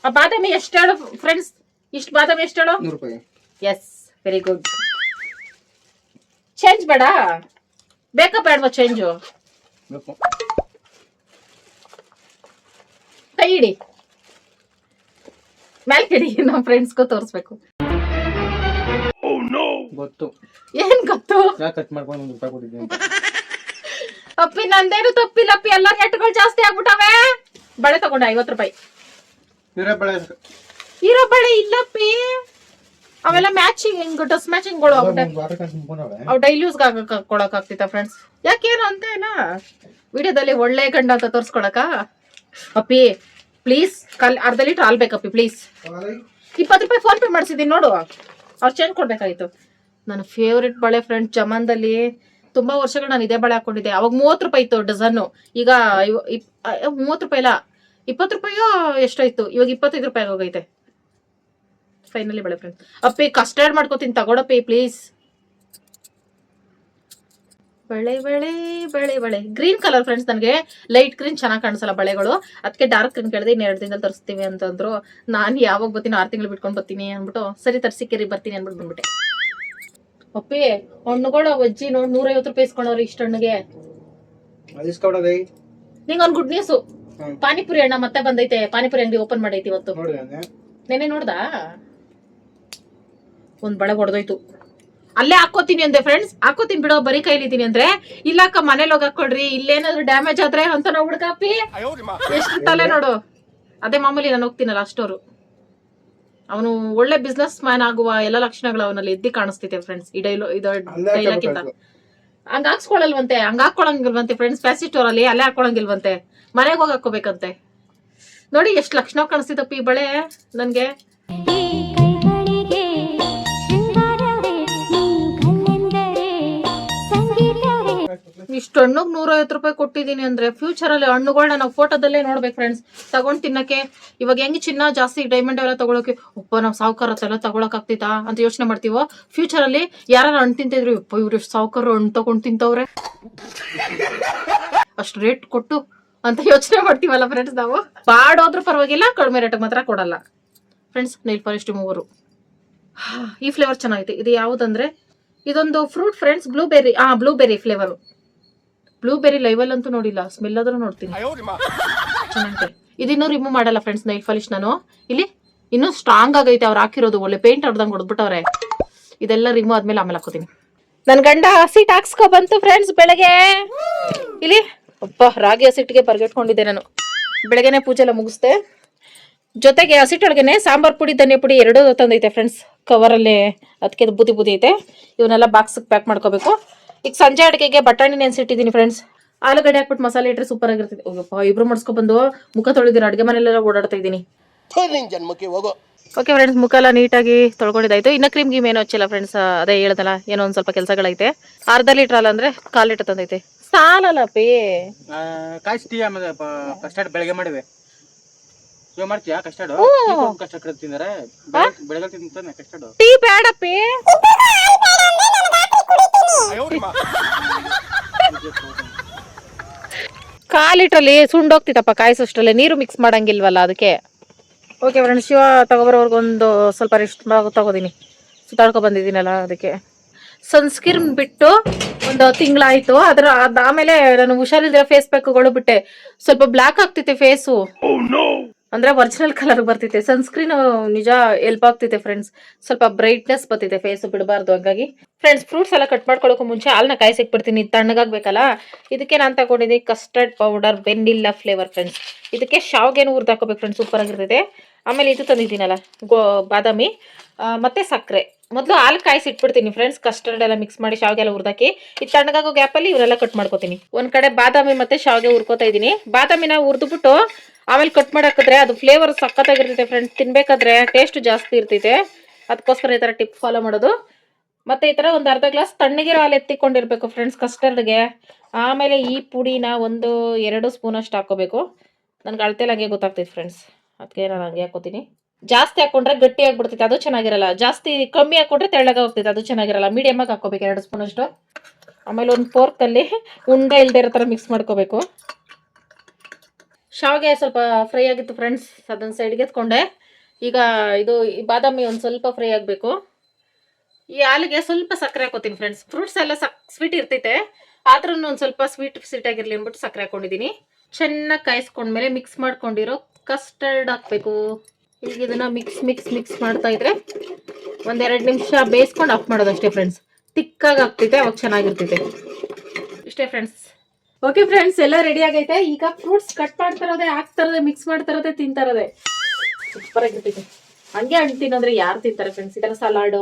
ಆ ಬಾದಾಮಿ ಎಷ್ಟು ಹೇಳು ಫ್ರೆಂಡ್ಸ್? ಇಷ್ಟು ಬಾದಾಮಿ ಎಷ್ಟು ಹೇಳು? 100 ರೂಪಾಯಿ. S, very good. ಚೇಂಜ್ ಬೇಡ? ಬೇಕಾ ಬೇಡವಾ ಚೇಂಜು? ಕೈ ಹಿಡಿ, ಮ್ಯಾಲ್ ಹಿಡಿ. ನಮ್ಮ ಫ್ರೆಂಡ್ಸ್ಗೂ ತೋರಿಸ್ಬೇಕು. ಗೊತ್ತು. ಏನ್ ಗೊತ್ತು? ಕಟ್ ಮಾಡ್ಕೊಂಡು 1 ರೂಪಾಯಿ ಕೊಟ್ಟಿದ್ದೀನಿ. ಅಪ್ಪಿ ನಂದೇನು ತಪ್ಪಿಲ್ಲಪ್ಪಿ, ಎಲ್ಲ ನೆಟ್ಗಳು ಜಾಸ್ತಿ ಆಗ್ಬಿಟ್ಟವೆ. ಬಳೆ ತಗೊಂಡೆ 50 ರೂಪಾಯಿ. ಇರೋ ಬಳೆ ಇಲ್ಲಪ್ಪಿ, ಅವೆಲ್ಲ ಮ್ಯಾಚಿಂಗ್, ಡ್ರೆಸ್ ಮ್ಯಾಚಿಂಗ್ಗಳು. ಅವ್ ಡೈಲಿ ಯೂಸ್ ಕೊಡಕ್ ಆಗ್ತಿತ್ತ ಫ್ರೆಂಡ್ಸ್? ಯಾಕೇನು ಅಂತ ಏನ ವಿಡಿಯೋದಲ್ಲಿ ಒಳ್ಳೆ ಗಂಡ ಅಂತ ತೋರ್ಸ್ಕೊಳಕ? ಅಪ್ಪಿ ಪ್ಲೀಸ್, ಅರ್ಧ ಲೀಟರ್ ಹಾಲ್ ಬೇಕಪ್ಪಿ ಪ್ಲೀಸ್. 20 ರೂಪಾಯಿ ಫೋನ್ ಪೇ ಮಾಡಿಸಿದೀನಿ ನೋಡು, ಅವ್ರು ಚೇಂಜ್ ಕೊಡ್ಬೇಕಾಯ್ತು. ನನ್ನ ಫೇವ್ರೆಟ್ ಬಳೆ ಫ್ರೆಂಡ್ಸ್. ಜಮಾನ್ದಲ್ಲಿ ತುಂಬಾ ವರ್ಷಗಳು ನಾನು ಇದೇ ಬಳೆ ಹಾಕೊಂಡಿದ್ದೆ. ಅವಾಗ 30 ರೂಪಾಯಿ ಇತ್ತು ಡಜನ್ನು. ಈಗ 30 ರೂಪಾಯಿ ಇಲ್ಲ, 20 ರೂಪಾಯಿಯೋ ಎಷ್ಟಾಯ್ತು. ಇವಾಗ 25 ರೂಪಾಯಿ ಹೋಗೈತೆ. ಫೈನಲಿ ಬಳೆ ಫ್ರೆಂಡ್ಸ್. ಅಪ್ಪಿ ಕಸ್ಟರ್ಡ್ ಮಾಡ್ಕೋತೀನಿ, ತಗೊಳಪ್ಪಿ ಪ್ಲೀಸ್. ಬಳೆ ಬಳೆ ಬಳೆ ಬಳೆ ಗ್ರೀನ್ ಕಲರ್ ಫ್ರೆಂಡ್ಸ್. ನನಗೆ ಲೈಟ್ ಗ್ರೀನ್ ಚೆನ್ನಾಗಿ ಕಾಣಿಸಲ್ಲ ಬಳೆಗಳು, ಅದಕ್ಕೆ ಡಾರ್ಕ್ ಗ್ರೀನ್ ಕೇಳಿದೆ. 2 ದಿನದಲ್ಲಿ ತರಿಸ್ತೀವಿ ಅಂತಂದ್ರು. ನಾನು ಯಾವಾಗ ಬರ್ತೀನಿ, 6 ತಿಂಗಳು ಬಿಟ್ಕೊಂಡು ಬರ್ತೀನಿ ಅಂದ್ಬಿಟ್ಟು, ಸರಿ ತರ್ಸಿಕ್ಕೇರಿ ಬರ್ತೀನಿ ಅಂದ್ಬಿಟ್ಟು ಬಂದ್ಬಿಟ್ಟೆ. ಅಪ್ಪಿ ಹಣ್ಣುಗಳು ಅಜ್ಜಿ ನೋಡಿ 150 ರೂಪಾಯಿ ಇಸ್ಕೊಂಡವ್ರಿ ಇಷ್ಟ ಹಣ್ಣಿಗೆ. ನಿಂಗೆ ಒಂದು ಗುಡ್ ನ್ಯೂಸು, ಪಾನಿಪುರಿ ಹಣ್ಣ ಮತ್ತೆ ಬಂದೈತೆ. ಪಾನಿಪುರಿ ಅಂಗಡಿ ಓಪನ್ ಮಾಡೈತಿ ಇವತ್ತು. ನೆನೆ ನೋಡ್ದಾ? ಒಂದ್ ಬಳೆ ಹೊಡೆದೋಯ್ತು. ಅಲ್ಲೇ ಹಾಕೋತೀನಿ ಅಂದೆ ಫ್ರೆಂಡ್ಸ್. ಹಾಕೋತೀನಿ ಬಿಡೋ, ಬರೀ ಕೈಲಿದ್ದೀನಿ ಅಂದ್ರೆ. ಇಲ್ಲಕ್ಕ ಮನೇಲಿ ಹೋಗಿ ಹಾಕೊಳ್ರಿ, ಇಲ್ಲೇನಾದ್ರು ಡ್ಯಾಮೇಜ್ ಆದ್ರೆ ಅಂತ ನಾವು ಹುಡುಕಾಪಿ ಎಷ್ಟು ತಲೆ ನೋಡು. ಅದೇ ಮಾಮೂಲಿ ನಾನು ಹೋಗ್ತೀನಲ್ಲ ಅಷ್ಟೋರು. ಅವನು ಒಳ್ಳೆ ಬಿಸ್ನೆಸ್ ಮ್ಯಾನ್ ಆಗುವ ಎಲ್ಲ ಲಕ್ಷಣಗಳು ಅವನಲ್ಲಿ ಎದ್ದಿ ಕಾಣಿಸ್ತಿದೆ ಫ್ರೆಂಡ್ಸ್. ಈ ಡೈಲಾಗಿಂತ ಹಂಗ ಹಾಕ್ಸ್ಕೊಳಲ್ವಂತೆ, ಹಂಗ ಹಾಕೊಳಂಗಿಲ್ವಂತೆ ಫ್ರೆಂಡ್ಸ್. ಫ್ಯಾನ್ಸಿ ಸ್ಟೋರ್ ಅಲ್ಲಿ ಅಲ್ಲೇ ಹಾಕೊಳಂಗಿಲ್ವಂತೆ, ಮನೆಗೆ ಹೋಗಿ ಹಾಕೋಬೇಕಂತೆ. ನೋಡಿ ಎಷ್ಟು ಲಕ್ಷಣ ಕಾಣಿಸ್ತಿದಪ್ಪ ಈ ಬಳೆ ನನ್ಗೆ. ಇಷ್ಟು ಹಣ್ಣುಗ್ 150 ರೂಪಾಯಿ ಕೊಟ್ಟಿದೀನಿ ಅಂದ್ರೆ ಫ್ಯೂಚರ್ ಅಲ್ಲಿ ಹಣ್ಣುಗಳನ್ನ ನಾವು ಫೋಟೋದಲ್ಲೇ ನೋಡ್ಬೇಕು ಫ್ರೆಂಡ್ಸ್. ತಗೊಂಡ್ ತಿನ್ನಕ್ಕೆ. ಇವಾಗ ಹೆಂಗ್ ಚಿನ್ನ ಜಾಸ್ತಿ ಡೈಮಂಡ್ ಎಲ್ಲ ತಗೊಳಕ್ಕೆ ಒಪ್ಪ ನಾವ್ ಸಾವುಕಾರ ಎಲ್ಲ ತಗೊಳಕ್ ಆಗ್ತಿತಾ ಅಂತ ಯೋಚನೆ ಮಾಡ್ತೀವೋ, ಫ್ಯೂಚರ್ ಅಲ್ಲಿ ಯಾರು ಹಣ್ಣು ತಿಂತಿದ್ರು ಒಪ್ಪ ಇವ್ರು ಎಷ್ಟು ಸಾವುಕಾರ ಹಣ್ಣು ತಗೊಂಡ್ ತಿಂತವ್ರೆ ಅಷ್ಟು ರೇಟ್ ಕೊಟ್ಟು ಅಂತ ಯೋಚನೆ ಮಾಡ್ತೀವಲ್ಲ ಫ್ರೆಂಡ್ಸ್ ನಾವು. ಬಾಡೋದ್ರೂ ಪರವಾಗಿಲ್ಲ, ಕಡಿಮೆ ರೇಟ್ ಮಾತ್ರ ಕೊಡಲ್ಲ ಫ್ರೆಂಡ್ಸ್. ನೈಲ್ ಪಾಲಿಶ್ ರಿಮೂವರ್ ಈ ಫ್ಲೇವರ್ ಚೆನ್ನಾಗೈತೆ. ಇದು ಯಾವ್ದಂದ್ರೆ ಇದೊಂದು fruit friends, blueberry. Blueberry flavour. Blueberry ಲೈವಲ್ ಅಂತೂ ನೋಡಿಲ್ಲ, ಸ್ಮೆಲ್ ಆದ್ರೂ ನೋಡ್ತೀನಿ. ಚೆನ್ನಾಗಿದೆ. ಇದಿನ್ನೂ ರಿಮೂವ್ ಮಾಡಲ್ಲ ಫ್ರೆಂಡ್ಸ್ ನೈಲ್ ಪಾಲಿಶ್ ನಾನು. ಇಲ್ಲಿ ಇನ್ನೂ ಸ್ಟ್ರಾಂಗ್ ಆಗೈತೆ ಅವ್ರು ಹಾಕಿರೋದು, ಒಳ್ಳೆ ಪೇಂಟ್ ಹೊಡೆದಂಗೆ ಹೊಡೆದ್ಬಿಟ್ಟವ್ರೆ. ಇದೆಲ್ಲ ರಿಮೂವ್ ಆದ್ಮೇಲೆ ಆಮೇಲೆ ಹಾಕೋತೀನಿ. ನನ್ ಗಂಡ ಹಸಿಟ್ ಹಾಕ್ಸ್ಕೊ ಬಂತು ಫ್ರೆಂಡ್ಸ್ ಬೆಳಗ್ಗೆ. ಇಲ್ಲಿ ಅಪ್ಪ ರಾಗಿ ಹಸಿಟ್ಟಿಗೆ ಬರ್ಗೆಟ್ಕೊಂಡಿದ್ದೆ ನಾನು. ಬೆಳಗ್ಗೆನೆ ಪೂಜೆ ಎಲ್ಲ ಮುಗಿಸ್ದೆ. ಜೊತೆಗೆ ಹಸಿಟ್ ಒಳಗೆನೆ ಸಾಂಬಾರ್ ಪುಡಿ ಧನಿಯಾ ಪುಡಿ 2 ತಂದೈತೆ ಫ್ರೆಂಡ್ಸ್ ಕವರಲ್ಲಿ. ಅದಕ್ಕೆ ಬುದಿ ಬುದಿ ಐತೆ. ಇವನ್ನೆಲ್ಲ ಬಾಕ್ಸ್ ಪ್ಯಾಕ್ ಮಾಡ್ಕೋಬೇಕು. ಈಗ ಸಂಜೆ ಅಡುಗೆಗೆ ಬಟಾಣಿ ನೆನ್ಸಿಟ್ಟಿದ್ದೀನಿ ಫ್ರೆಂಡ್ಸ್. ಆಲೂಗಡ್ಡೆ ಹಾಕ್ಬಿಟ್ಟು ಮಸಾಲೆ ಇಟ್ಟರೆ ಸೂಪರ್ ಆಗಿರ್ತದೆ. ಇಬ್ರು ಮಾಡ್ಸ್ಕೊಬಂದು ಮುಖ ತೊಳೆದಿರ, ಅಡುಗೆ ಮನೆಯಲ್ಲೆಲ್ಲ ಓಡಾಡ್ತಾ ಇದ್ದೀನಿ. ಓಕೆ ಫ್ರೆಂಡ್ಸ್, ಮುಖ ಎಲ್ಲ ನೀಟಾಗಿ ತೊಳ್ಕೊಂಡಿದ್ದಾಯ್ತು. ಇನ್ನ ಕ್ರೀಮ್ ಗೀಮ್ ಏನೋ ಹಚ್ಚಿಲ್ಲ ಫ್ರೆಂಡ್ಸ್. ಅದೇ ಹೇಳ್ದಲ್ಲ, ಏನೋ ಒಂದ್ ಸ್ವಲ್ಪ ಕೆಲಸಗಳೈತೆ. ಅರ್ಧ ಲೀಟರ್ ಅಲ್ಲ ಅಂದ್ರೆ 1/4 ಲೀಟರ್ ತಂದೈತೆ. ಸಾಲಲ್ಲ ಪೇ ಕಾಯಿಸ್ತೀವಿ. ಆಮೇಲೆ ಕಸ್ಟರ್ಡ್ ಬೆಳಗ್ಗೆ ಮಾಡಿವೆ. ಇವಾಗ ಮಾಡ್ತೀಯಾ ಕಸ್ಟರ್ಡ್? ಕಸ್ಟರ್ಡ್ ಕಡೆ ತಿಂದರೆ ಬೆಳಗ್ಗೆ ತಿಂತಾನೆ ಕಸ್ಟರ್ಡ್. ಟೀ ಬೇಡಪ್ಪಿ. 1/4 ಲೀಟ್ರಲ್ಲಿ ಸುಂಡೋಗ್ತಿತ್ತಪ್ಪ ಕಾಯಿಸೋಷ್ಟ್ರಲ್ಲೇ. ನೀರು ಮಿಕ್ಸ್ ಮಾಡಂಗಿಲ್ವಲ್ಲ ಅದಕ್ಕೆ. ಓಕೆ ಫ್ರೆಂಡ್ಸ್, ಶಿವ ತಗೋಬರೋರ್ಗೊಂದು ಸ್ವಲ್ಪ ರೆಸ್ಟ್ ತಗೋದೀನಿ. ಸುತ್ತಾಡ್ಕೊ ಬಂದಿದ್ದೀನಲ್ಲ ಅದಕ್ಕೆ. ಸನ್ಸ್ಕ್ರೀನ್ ಬಿಟ್ಟು ಒಂದು ತಿಂಗಳಾಯ್ತು. ಆಮೇಲೆ ನಾನು ಹುಷಾರಿಲ್ದಿರೋ ಫೇಸ್ ಪ್ಯಾಕ್ಗಳು ಬಿಟ್ಟೆ. ಸ್ವಲ್ಪ ಬ್ಲಾಕ್ ಆಗ್ತಿತ್ತೆ ಫೇಸು, ಅಂದ್ರೆ ಒರಿಜಿನಲ್ ಕಲರ್ ಬರ್ತಿದೆ. ಸನ್ಸ್ಕ್ರೀನ್ ನಿಜ ಹೆಲ್ಪ್ ಆಗ್ತಿದೆ ಫ್ರೆಂಡ್ಸ್. ಸ್ವಲ್ಪ ಬ್ರೈಟ್ನೆಸ್ ಬರ್ತಿದೆ ಫೇಸ್, ಬಿಡಬಾರ್ದು. ಹಂಗಾಗಿ ಫ್ರೆಂಡ್ಸ್, ಫ್ರೂಟ್ಸ್ ಎಲ್ಲ ಕಟ್ ಮಾಡ್ಕೊಳ್ಳೋಕೆ ಮುಂಚೆ ಹಾಲನ್ನ ಕಾಯಿಸಿಕ್ಬಿಡ್ತೀನಿ, ತಣ್ಣಗಾಗ್ಬೇಕಲ್ಲ. ಇದಕ್ಕೆ ನಾನು ತಗೊಂಡಿದ್ದೆ custard powder vanilla flavour friends. ಇದಕ್ಕೆ ಶಾವ್ಗೆನೂ ಹುರಿದು ಹಾಕೋಬೇಕು ಫ್ರೆಂಡ್ಸ್, ಸೂಪರ್ ಆಗಿರ್ತದೆ. ಆಮೇಲೆ ಇದು ತಂದಿದ್ದೀನಲ್ಲ ಬಾದಾಮಿ ಮತ್ತೆ ಸಕ್ಕರೆ. ಮೊದಲು ಹಾಲು ಕಾಯಿಸಿ ಇಟ್ಬಿಡ್ತೀನಿ ಫ್ರೆಂಡ್ಸ್, ಕಸ್ಟರ್ಡ್ ಎಲ್ಲ ಮಿಕ್ಸ್ ಮಾಡಿ ಶಾವ್ಗೆ ಎಲ್ಲ ಹುರಿದಾಕಿ. ಇದು ತಣ್ಣಗಾಗೋ ಗ್ಯಾಪಲ್ಲಿ ಇವರೆಲ್ಲ ಕಟ್ ಮಾಡ್ಕೋತೀನಿ. ಒಂದ್ ಕಡೆ ಬಾದಾಮಿ ಮತ್ತೆ ಶಾವ್ಗೆ ಹುರ್ಕೋತಾ ಇದ್ದೀನಿ. ಬಾದಾಮಿನ ಹುರಿದ್ಬಿಟ್ಟು ಆಮೇಲೆ ಕಟ್ ಮಾಡಾಕಿದ್ರೆ ಅದು ಫ್ಲೇವರ್ ಸಕ್ಕತ್ತಾಗಿರ್ತೈತೆ ಫ್ರೆಂಡ್ಸ್. ತಿನ್ಬೇಕಾದ್ರೆ ಟೇಸ್ಟ್ ಜಾಸ್ತಿ ಇರ್ತೈತೆ. ಅದಕ್ಕೋಸ್ಕರ ಈ ಥರ ಟಿಪ್ ಫಾಲೋ ಮಾಡೋದು. ಮತ್ತೆ ಈ ಥರ ಒಂದು ಅರ್ಧ ಗ್ಲಾಸ್ ತಣ್ಣಗಿರೋ ಹಾಲು ಎತ್ತಿಕೊಂಡಿರ್ಬೇಕು ಫ್ರೆಂಡ್ಸ್ ಕಸ್ಟರ್ಡ್ಗೆ. ಆಮೇಲೆ ಈ ಪುಡಿನ 1-2 ಸ್ಪೂನ್ ಅಷ್ಟು ಹಾಕೋಬೇಕು. ನನ್ಗೆ ಅಳತೆಲ್ಲ ಹಂಗೆ ಗೊತ್ತಾಗ್ತೈತೆ ಫ್ರೆಂಡ್ಸ್, ಅದಕ್ಕೆ ನಾನು ಹಂಗೆ ಹಾಕೋತೀನಿ. ಜಾಸ್ತಿ ಹಾಕೊಂಡ್ರೆ ಗಟ್ಟಿ ಆಗ್ಬಿಡ್ತೈತೆ, ಅದು ಚೆನ್ನಾಗಿರಲ್ಲ. ಜಾಸ್ತಿ ಕಮ್ಮಿ ಹಾಕೊಂಡ್ರೆ ತೆಳ್ಳಗೆ ಹೋಗ್ತೈತೆ, ಅದು ಚೆನ್ನಾಗಿರಲ್ಲ. ಮೀಡಿಯಮ್ ಆಗಿ ಹಾಕೋಬೇಕು 2 ಸ್ಪೂನ್ ಅಷ್ಟು. ಆಮೇಲೆ ಒಂದು ಫೋರ್ಕಲ್ಲಿ ಉಂಡೆ ಇಲ್ದೇ ಇರೋ ಥರ ಮಿಕ್ಸ್ ಮಾಡ್ಕೋಬೇಕು. ಶಾವಿಗೆ ಸ್ವಲ್ಪ ಫ್ರೈ ಆಗಿತ್ತು ಫ್ರೆಂಡ್ಸ್, ಅದನ್ನ ಸೈಡ್ಗೆ ಎತ್ಕೊಂಡೆ. ಈಗ ಇದು ಬಾದಾಮಿ ಒಂದು ಸ್ವಲ್ಪ ಫ್ರೈ ಆಗಬೇಕು. ಈ ಹಾಲಿಗೆ ಸ್ವಲ್ಪ ಸಕ್ಕರೆ ಹಾಕೋತೀನಿ ಫ್ರೆಂಡ್ಸ್. ಫ್ರೂಟ್ಸ್ ಎಲ್ಲ ಸ್ವೀಟ್ ಇರ್ತೈತೆ, ಆದ್ರೂ ಒಂದು ಸ್ವಲ್ಪ ಸ್ವೀಟ್ ಆಗಿರಲಿ ಅಂದ್ಬಿಟ್ಟು ಸಕ್ಕರೆ ಹಾಕೊಂಡಿದ್ದೀನಿ. ಚೆನ್ನಾಗಿ ಕಾಯಿಸ್ಕೊಂಡ್ಮೇಲೆ ಮಿಕ್ಸ್ ಮಾಡ್ಕೊಂಡಿರೋ ಕಸ್ಟರ್ಡ್ ಹಾಕಬೇಕು. ಈಗ ಇದನ್ನ ಮಿಕ್ಸ್ ಮಾಡ್ತಾ ಇದ್ರೆ 1-2 ನಿಮಿಷ ಬೇಯಿಸ್ಕೊಂಡು ಆಫ್ ಮಾಡೋದಷ್ಟೇ ಫ್ರೆಂಡ್ಸ್. ತಿಕ್ಕಾಗಿ ಆಗ್ತೈತೆ, ಅವಾಗ ಚೆನ್ನಾಗಿರ್ತೈತೆ. ಇಷ್ಟೇ ಫ್ರೆಂಡ್ಸ್. ಓಕೆ ಫ್ರೆಂಡ್ಸ್, ಎಲ್ಲ ರೆಡಿ ಆಗೈತೆ. ಈಗ ಫ್ರೂಟ್ಸ್ ಕಟ್ ಮಾಡ್ತಾರದೆ, ಹಾಕ್ತಾರದೆ, ಮಿಕ್ಸ್ ಮಾಡ್ತಾರದೆ, ತಿಂತಾರದೆ. ಸೂಪರ್ ಆಗಿರ್ತೈತೆ. ಹಂಗೆ ಹಣ್ಣು ತಿನ್ನೋದ್ರೆ ಯಾರು ತಿಂತಾರೆ ಫ್ರೆಂಡ್ಸ್? ಈ ತರ ಸಲಾಡು.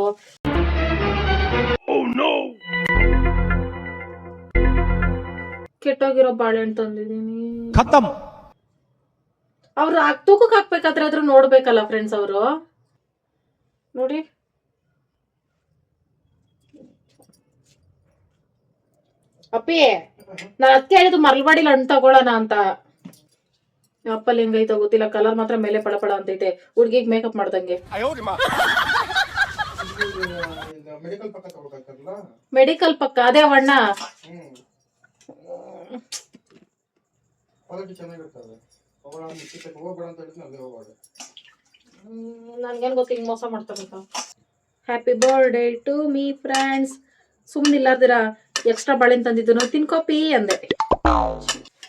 ಕೆಟ್ಟೋಗಿರೋ ಬಾಳೆಹಣ್ಣು ತಂದಿದ್ದೀನಿ. ಅವ್ರು ತೂಕಕ್ಕೆ ಹಾಕ್ಬೇಕಾದ್ರೆ ಆದ್ರೂ ನೋಡ್ಬೇಕಲ್ಲ ಫ್ರೆಂಡ್ಸ್. ಅವರು ನೋಡಿ, ಅಪ್ಪಿ ನಾನು ಅದಕ್ಕೆ ಹೇಳಿದ್ದು ಮರಳ್ವಾಡಿಲಿ ಹಣ್ಣು ತಗೊಳ್ಳೋಣ ಅಂತ. ಅಪ್ಪಲ್ಲಿ ಹೆಂಗೈತೋ ಗೊತ್ತಿಲ್ಲ, ಕಲರ್ ಮಾತ್ರ ಮೇಲೆ ಪಳಪಳ ಅಂತೈತೆ, ಹುಡ್ಗಿಗ್ ಮೇಕಪ್ ಮಾಡ್ದಂಗೆ. ಮೆಡಿಕಲ್ ಪಕ್ಕ ಅದೇ ಅಣ್ಣ. ನನ್ಗೇನ್ ಗೊತ್ತ, ಹಿಂಗ್ ಮೋಸ ಮಾಡ್ತಾರಂತ. Happy birthday to me friends. ಸುಮ್ನಿಲ್ಲಾರ್ದಿರ ಎಕ್ಸ್ಟ್ರಾ ಬಾಳೆಹಣ್ಣು ತಂದಿದ್ದು ತಿನ್ಕೋಪಿ ಅಂದೆ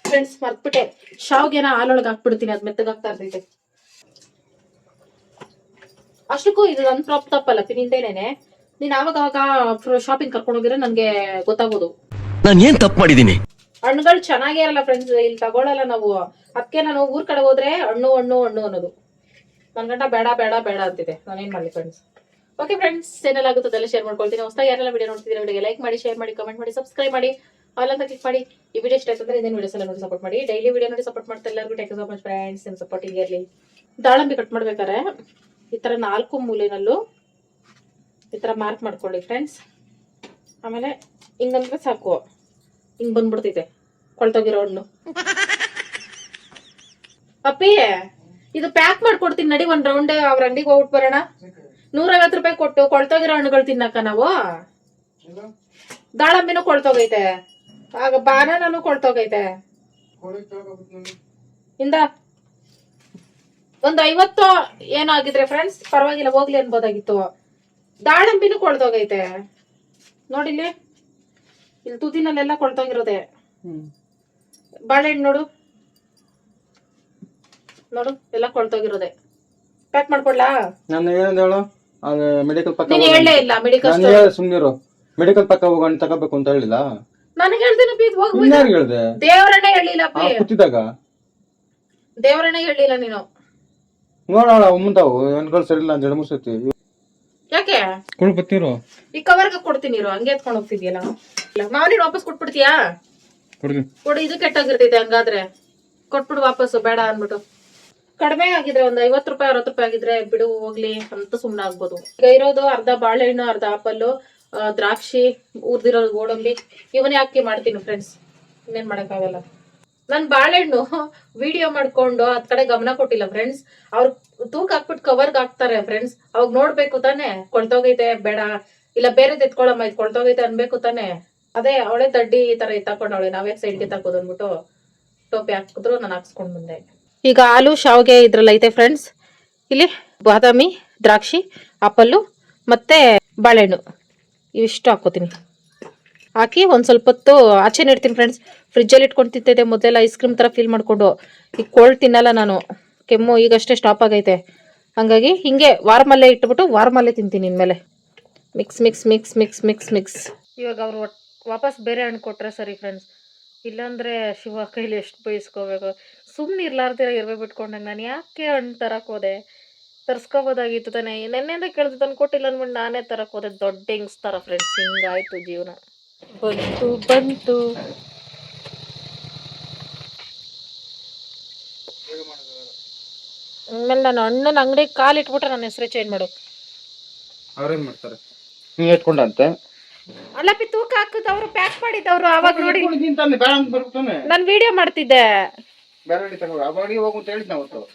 ಫ್ರೆಂಡ್ಸ್. ಮರ್ತ್ಬಿಟ್ಟೆ, ಶಾವ್ಗೆನ ಹಾಲೊಳಗೆ ಹಾಕ್ಬಿಡ್ತೀನಿ, ಅದ್ ಮೆತ್ತಗಾಗ್ತಾ ಇರ್ತೈತೆ. ಅಷ್ಟಕ್ಕೂ ಇದು ನನ್ ಪ್ರಾಪ್ ತಪ್ಪಲ್ಲ, ನಿಂದೇನೇನೆ. ನೀನ್ ಆವಾಗ ಶಾಪಿಂಗ್ ಕರ್ಕೊಂಡು ಹೋಗಿದ್ರೆ ನನ್ಗೆ ಗೊತ್ತಾಗೋದು. ನಾನು ಏನ್ ತಪ್ಪು ಮಾಡಿದೀನಿ? ಹಣ್ಣುಗಳು ಚೆನ್ನಾಗೇ ಇರಲ್ಲ ಫ್ರೆಂಡ್ಸ್, ಇಲ್ಲಿ ತಗೊಳಲ್ಲ ನಾವು. ಅದಕ್ಕೆ ನಾನು ಊರ್ ಕಡೆ ಹೋದ್ರೆ ಹಣ್ಣು ಹಣ್ಣು ಹಣ್ಣು ಅನ್ನೋದು. ನನ್ ಗಂಟ ಬೇಡ ಬೇಡ ಬೇಡ ಅಂತಿದೆ, ನಾನೇನ್ ಮಾಡ್ಲಿ ಫ್ರೆಂಡ್ಸ್. ಓಕೆ ಫ್ರೆಂಡ್ಸ್, ಏನೆಲ್ಲ ಆಗುತ್ತೋ ಅದೆಲ್ಲ ಶೇರ್ ಮಾಡ್ಕೊಳ್ತೀನಿ. ಹೊಸದಾಗಿ ಯಾರೆಲ್ಲ ವಿಡಿಯೋ ನೋಡ್ತಿದ್ರೆ ವಿಡಿಯೋಗೆ ಲೈಕ್ ಮಾಡಿ, ಶೇರ್ ಮಾಡಿ, ಕಮೆಂಟ್ ಮಾಡಿ, ಸಬ್ಸ್ಕ್ರೈಬ್ ಮಾಡಿ, ಆಲ್ ಅಂತ ಕ್ಲಿಕ್ ಮಾಡಿ. ಈ ವಿಡಿಯೋ ಇಷ್ಟ ಆಯ್ತಂದ್ರೆ ಇನ್ನೇನು ವಿಡಿಯೋಸ್ ಎಲ್ಲ ನೋಡಿ ಸಪೋರ್ಟ್ ಮಾಡಿ. ಡೈಲಿ ವಿಡಿಯೋ ನೋಡಿ ಸಪೋರ್ಟ್ ಮಾಡ್ತಾ ಎಲ್ಲರಿಗೂ thank you so much friends. ನಿಮ್ ಸಪೋರ್ಟಿಂಗ್ ಇರಲಿ. ದಾಳಂಬಿ ಕಟ್ ಮಾಡ್ಬೇಕಾರೆ ಈ ತರ 4 ಮೂಲೆನಲ್ಲೂ ಈ ತರ ಮಾರ್ಕ್ ಮಾಡ್ಕೊಳ್ಳಿ ಫ್ರೆಂಡ್ಸ್. ಆಮೇಲೆ ಹಿಂಗಂದ್ರೆ ಸಾಕು, ಹಿಂಗ್ ಬಂದ್ಬಿಡ್ತೈತೆ ಕೊಳ್ತೋಗಿರೋ ಹಣ್ಣು. ಅಪ್ಪಿ ಇದು ಪ್ಯಾಕ್ ಮಾಡ್ಕೊಡ್ತೀನಿ ನಡಿ, ಒಂದ್ ರೌಂಡ್ ಅವ್ರ ಅಂಗಡಿಗೆ ಹೋಗ್ಬಿಟ್ಟು ಬರೋಣ. 150 ರೂಪಾಯಿ ಕೊಟ್ಟು ಕೊಳ್ತೋಗಿರೋ ಹಣ್ಣುಗಳು ತಿನ್ನಕ್ಕ ನಾವು. ದಾಳಂಬಿನೂ ಕೊಳ್ತೋಗೈತೆ, ಆಗ ಬಾನಾನು ಕೊಳ್ತೋಗೈತೆ. ಇಂದ ಒಂದ್ 50 ಏನಾಗಿದ್ರೆ ಫ್ರೆಂಡ್ಸ್ ಪರವಾಗಿಲ್ಲ, ಹೋಗ್ಲಿ ಅನ್ಬೋದಾಗಿತ್ತು. ದಾಳಂಬಿನೂ ಕೊಳ್ತೋಗೈತೆ ನೋಡಿಲ್ಲಿ, ಇಲ್ಲಿ ತುದಿನಲ್ಲೆಲ್ಲ ಕೊಳ್ತೋಗಿರೋದೆ. ಬಾಳೆಹಣ್ಣು ನೋಡು ನೋಡು, ಎಲ್ಲ ಕೊಳ್ತೋಗಿರೋದೆ. ಪ್ಯಾಕ್ ಮಾಡ್ಕೊಡ್ಲಾ? ನಾನು ಏನಂದ ಹೇಳು, ಮೆಡಿಕಲ್ ಪಕ್ಕ ನೀನ್ ಹೇಳಲೇ ಇಲ್ಲ. ಮೆಡಿಕಲ್ ಸುಮ್ನಿರು, ಮೆಡಿಕಲ್ ಪಕ್ಕ ಹೋಗೋಣ ತಗೋಬೇಕು ಅಂತ ಹೇಳಿಲ್ಲ. ನನಗೆ ಹೇಳ್ದೇನಪ್ಪಿ, ಇದು ಹೋಗ್ಬೋದು. ಇನ್ಯಾರು ಹೇಳ್ದೆ? ದೇವರನ್ನೇ ಹೇಳಿಲ್ಲ ಕೂತಿದ್ದಾಗ ದೇವರನ್ನೇ ಹೇಳಿಲ್ಲ ನೀನು. ನೋಡೋಣ ಮುಂದಾವು ಹಣ್ಣುಗಳು ಸರಿ ಇಲ್ಲ ಅಂತ 2-3 ಸತಿ. ಯಾಕೆ ಕೊಡು ಬತ್ತೀರು, ಈ ಕವರ್ಗೆ ಕೊಡ್ತೀನಿ ಇರು, ಹಂಗೆ ಎತ್ಕೊಂಡು ಹೋಗ್ತಿದ್ಯಲ್ಲ. ಮಾವನಿಗೆ ವಾಪಸ್ ಕೊಟ್ಬಿಡ್ತೀಯಾ? ಕೊಡು, ಇದು ಕೆಟ್ಟೋಗಿರ್ತೈತೆ. ಹಂಗಾದ್ರೆ ಕೊಟ್ಬಿಡು ವಾಪಸ್ಸು, ಬೇಡ ಅನ್ಬಿಟ್ಟು. ಕಡಿಮೆ ಆಗಿದ್ರೆ ಒಂದ್ 50 ರೂಪಾಯಿ 60 ರೂಪಾಯಿ ಆಗಿದ್ರೆ ಬಿಡು ಹೋಗ್ಲಿ ಅಂತ ಸುಮ್ನೆ ಆಗ್ಬೋದು. ಈಗ ಇರೋದು ಅರ್ಧ ಬಾಳೆಹಣ್ಣು, ಅರ್ಧ ಆಪಲ್ಲು, ದ್ರಾಕ್ಷಿ, ಊರ್ದಿರೋದು ಗೋಡಂಬಿ, ಇವನೇ ಹಾಕಿ ಮಾಡ್ತೀನಿ ಫ್ರೆಂಡ್ಸ್. ಇನ್ನೇನ್ ಮಾಡಕ್ಕಾಗಲ್ಲ. ನನ್ ಬಾಳೆಹಣ್ಣು ವಿಡಿಯೋ ಮಾಡ್ಕೊಂಡು ಅದ್ ಕಡೆ ಗಮನ ಕೊಟ್ಟಿಲ್ಲ ಫ್ರೆಂಡ್ಸ್. ಅವ್ರು ತೂಕ ಹಾಕ್ಬಿಟ್ಟು ಕವರ್ಗ್ ಹಾಕ್ತಾರೆ ಫ್ರೆಂಡ್ಸ್. ಅವಾಗ ನೋಡ್ಬೇಕು ತಾನೆ, ಕೊಳ್ತೋಗೈತೆ ಬೇಡ, ಇಲ್ಲ ಬೇರೆದ್ ಎತ್ಕೊಳಮ್ಮ ಇದು ಕೊಳ್ತೋಗೈತೆ ಅನ್ಬೇಕು ತಾನೆ. ಅದೇ ಅವಳೆ ದಡ್ಡಿ ಈ ತರ ಎತ್ತಾಕೊಂಡವಳೆ, ನಾವೇ ಸೈಡ್ಗೆ ತಕ್ಕೋದು ಅಂದ್ಬಿಟ್ಟು ಟೋಪಿ ಹಾಕಿದ್ರು, ನಾನು ಹಾಕ್ಸ್ಕೊಂಡ್ ಬಂದೆ. ಈಗ ಹಾಲು ಶಾವ್ಗೆ ಇದ್ರಲ್ಲಿ ಐತೆ ಫ್ರೆಂಡ್ಸ್. ಇಲ್ಲಿ ಬಾದಾಮಿ, ದ್ರಾಕ್ಷಿ, ಆಪಲ್ಲು ಮತ್ತೆ ಬಾಳೆಹಣ್ಣು ಇವಿಷ್ಟು ಹಾಕೋತೀನಿ. ಹಾಕಿ ಒಂದ್ ಸ್ವಲ್ಪ ಹೊತ್ತು ಆಚೆನೆ ಇಡ್ತೀನಿ ಫ್ರೆಂಡ್ಸ್. ಫ್ರಿಜ್ಜಲ್ಲಿ ಇಟ್ಕೊಂಡು ತಿಂತಿದ್ದೆ ಮೊದಲೆಲ್ಲ, ಐಸ್ ಕ್ರೀಮ್ ತರ ಫೀಲ್ ಮಾಡ್ಕೊಂಡು. ಈಗ ಕೋಲ್ಡ್ ತಿನ್ನಲ್ಲ ನಾನು, ಕೆಮ್ಮು ಈಗಷ್ಟೇ ಸ್ಟಾಪ್ ಆಗೈತೆ. ಹಂಗಾಗಿ ಹಿಂಗೆ ವಾರಮಲ್ಲೇ ಇಟ್ಬಿಟ್ಟು ವಾರಮಲ್ಲೇ ತಿಂತೀನಿ ಇನ್ಮೇಲೆ. Mix mix mix mix mix mix. ಇವಾಗ ಅವ್ರು ವಾಪಸ್ ಬೇರೆ ಹಣ್ಣು ಕೊಟ್ರೆ ಸರಿ ಫ್ರೆಂಡ್ಸ್, ಇಲ್ಲಾಂದ್ರೆ ಶಿವ ಕೈಲಿ ಎಷ್ಟು ಬಯಸ್ಕೋಬೇಕು. ಸುಮ್ಮನೆ ಇರ್ಲಾರ್ದಿರ ಇರ್ಬೇಕು ಬಿಟ್ಕೊಂಡಂಗೆ. ನಾನು ಯಾಕೆ ಹಣ್ಣು ತರಕ್ಕೆ ಹೋದೆ? ತರ್ಸ್ಕೋಬೋದಾಗಿತ್ತು ತಾನೆ. ನೆನ್ನೆಯಿಂದ ಕೇಳಿದ್ರೆ ತಂದು ಕೊಟ್ಟಿಲ್ಲ ಅಂದ್ಬಿಟ್ಟು ನಾನೇ ತರಕ್ಕೆ ಹೋದೆ. ದೊಡ್ಡ ಹೆಂಗ್ಸ್ ಥರ ಫ್ರೆಂಡ್ಸ್. ಹಿಂಗಾಯ್ತು ಜೀವನ. ಬಂತು ಬಂತು. ಆಮೇಲೆ ನಾನು ಹಣ್ಣನ ಅಂಗಡಿಗೆ ಕಾಲು ಇಟ್ಬಿಟ್ರೆ ನನ್ನ ಹೆಸರೇ ಚೇಂಜ್ ಮಾಡು. ಅವ್ರೇನ್ ಮಾಡ್ತಾರೆ? ನೀವ್ ಇಟ್ಕೊಂಡಂತೆ ಅಲ್ಲಪ್ಪಿ, ತೂಕ ಹಾಕಿದವ್ರು ಪ್ಯಾಕ್ ಮಾಡಿದವ್ರು ಅವಾಗ ನೋಡಿ ಬೇಡ ಅಂತ ಬರ್ತಾನೆ. ನಾನು ವಿಡಿಯೋ ಮಾಡ್ತಿದ್ದೆ. ಬೇರೆ ಅಂಗಡಿ ತಗೋ, ಆ ಅಂಗಡಿಗೆ ಹೋಗು ಅಂತ ಹೇಳಿದ್ ನಾವು.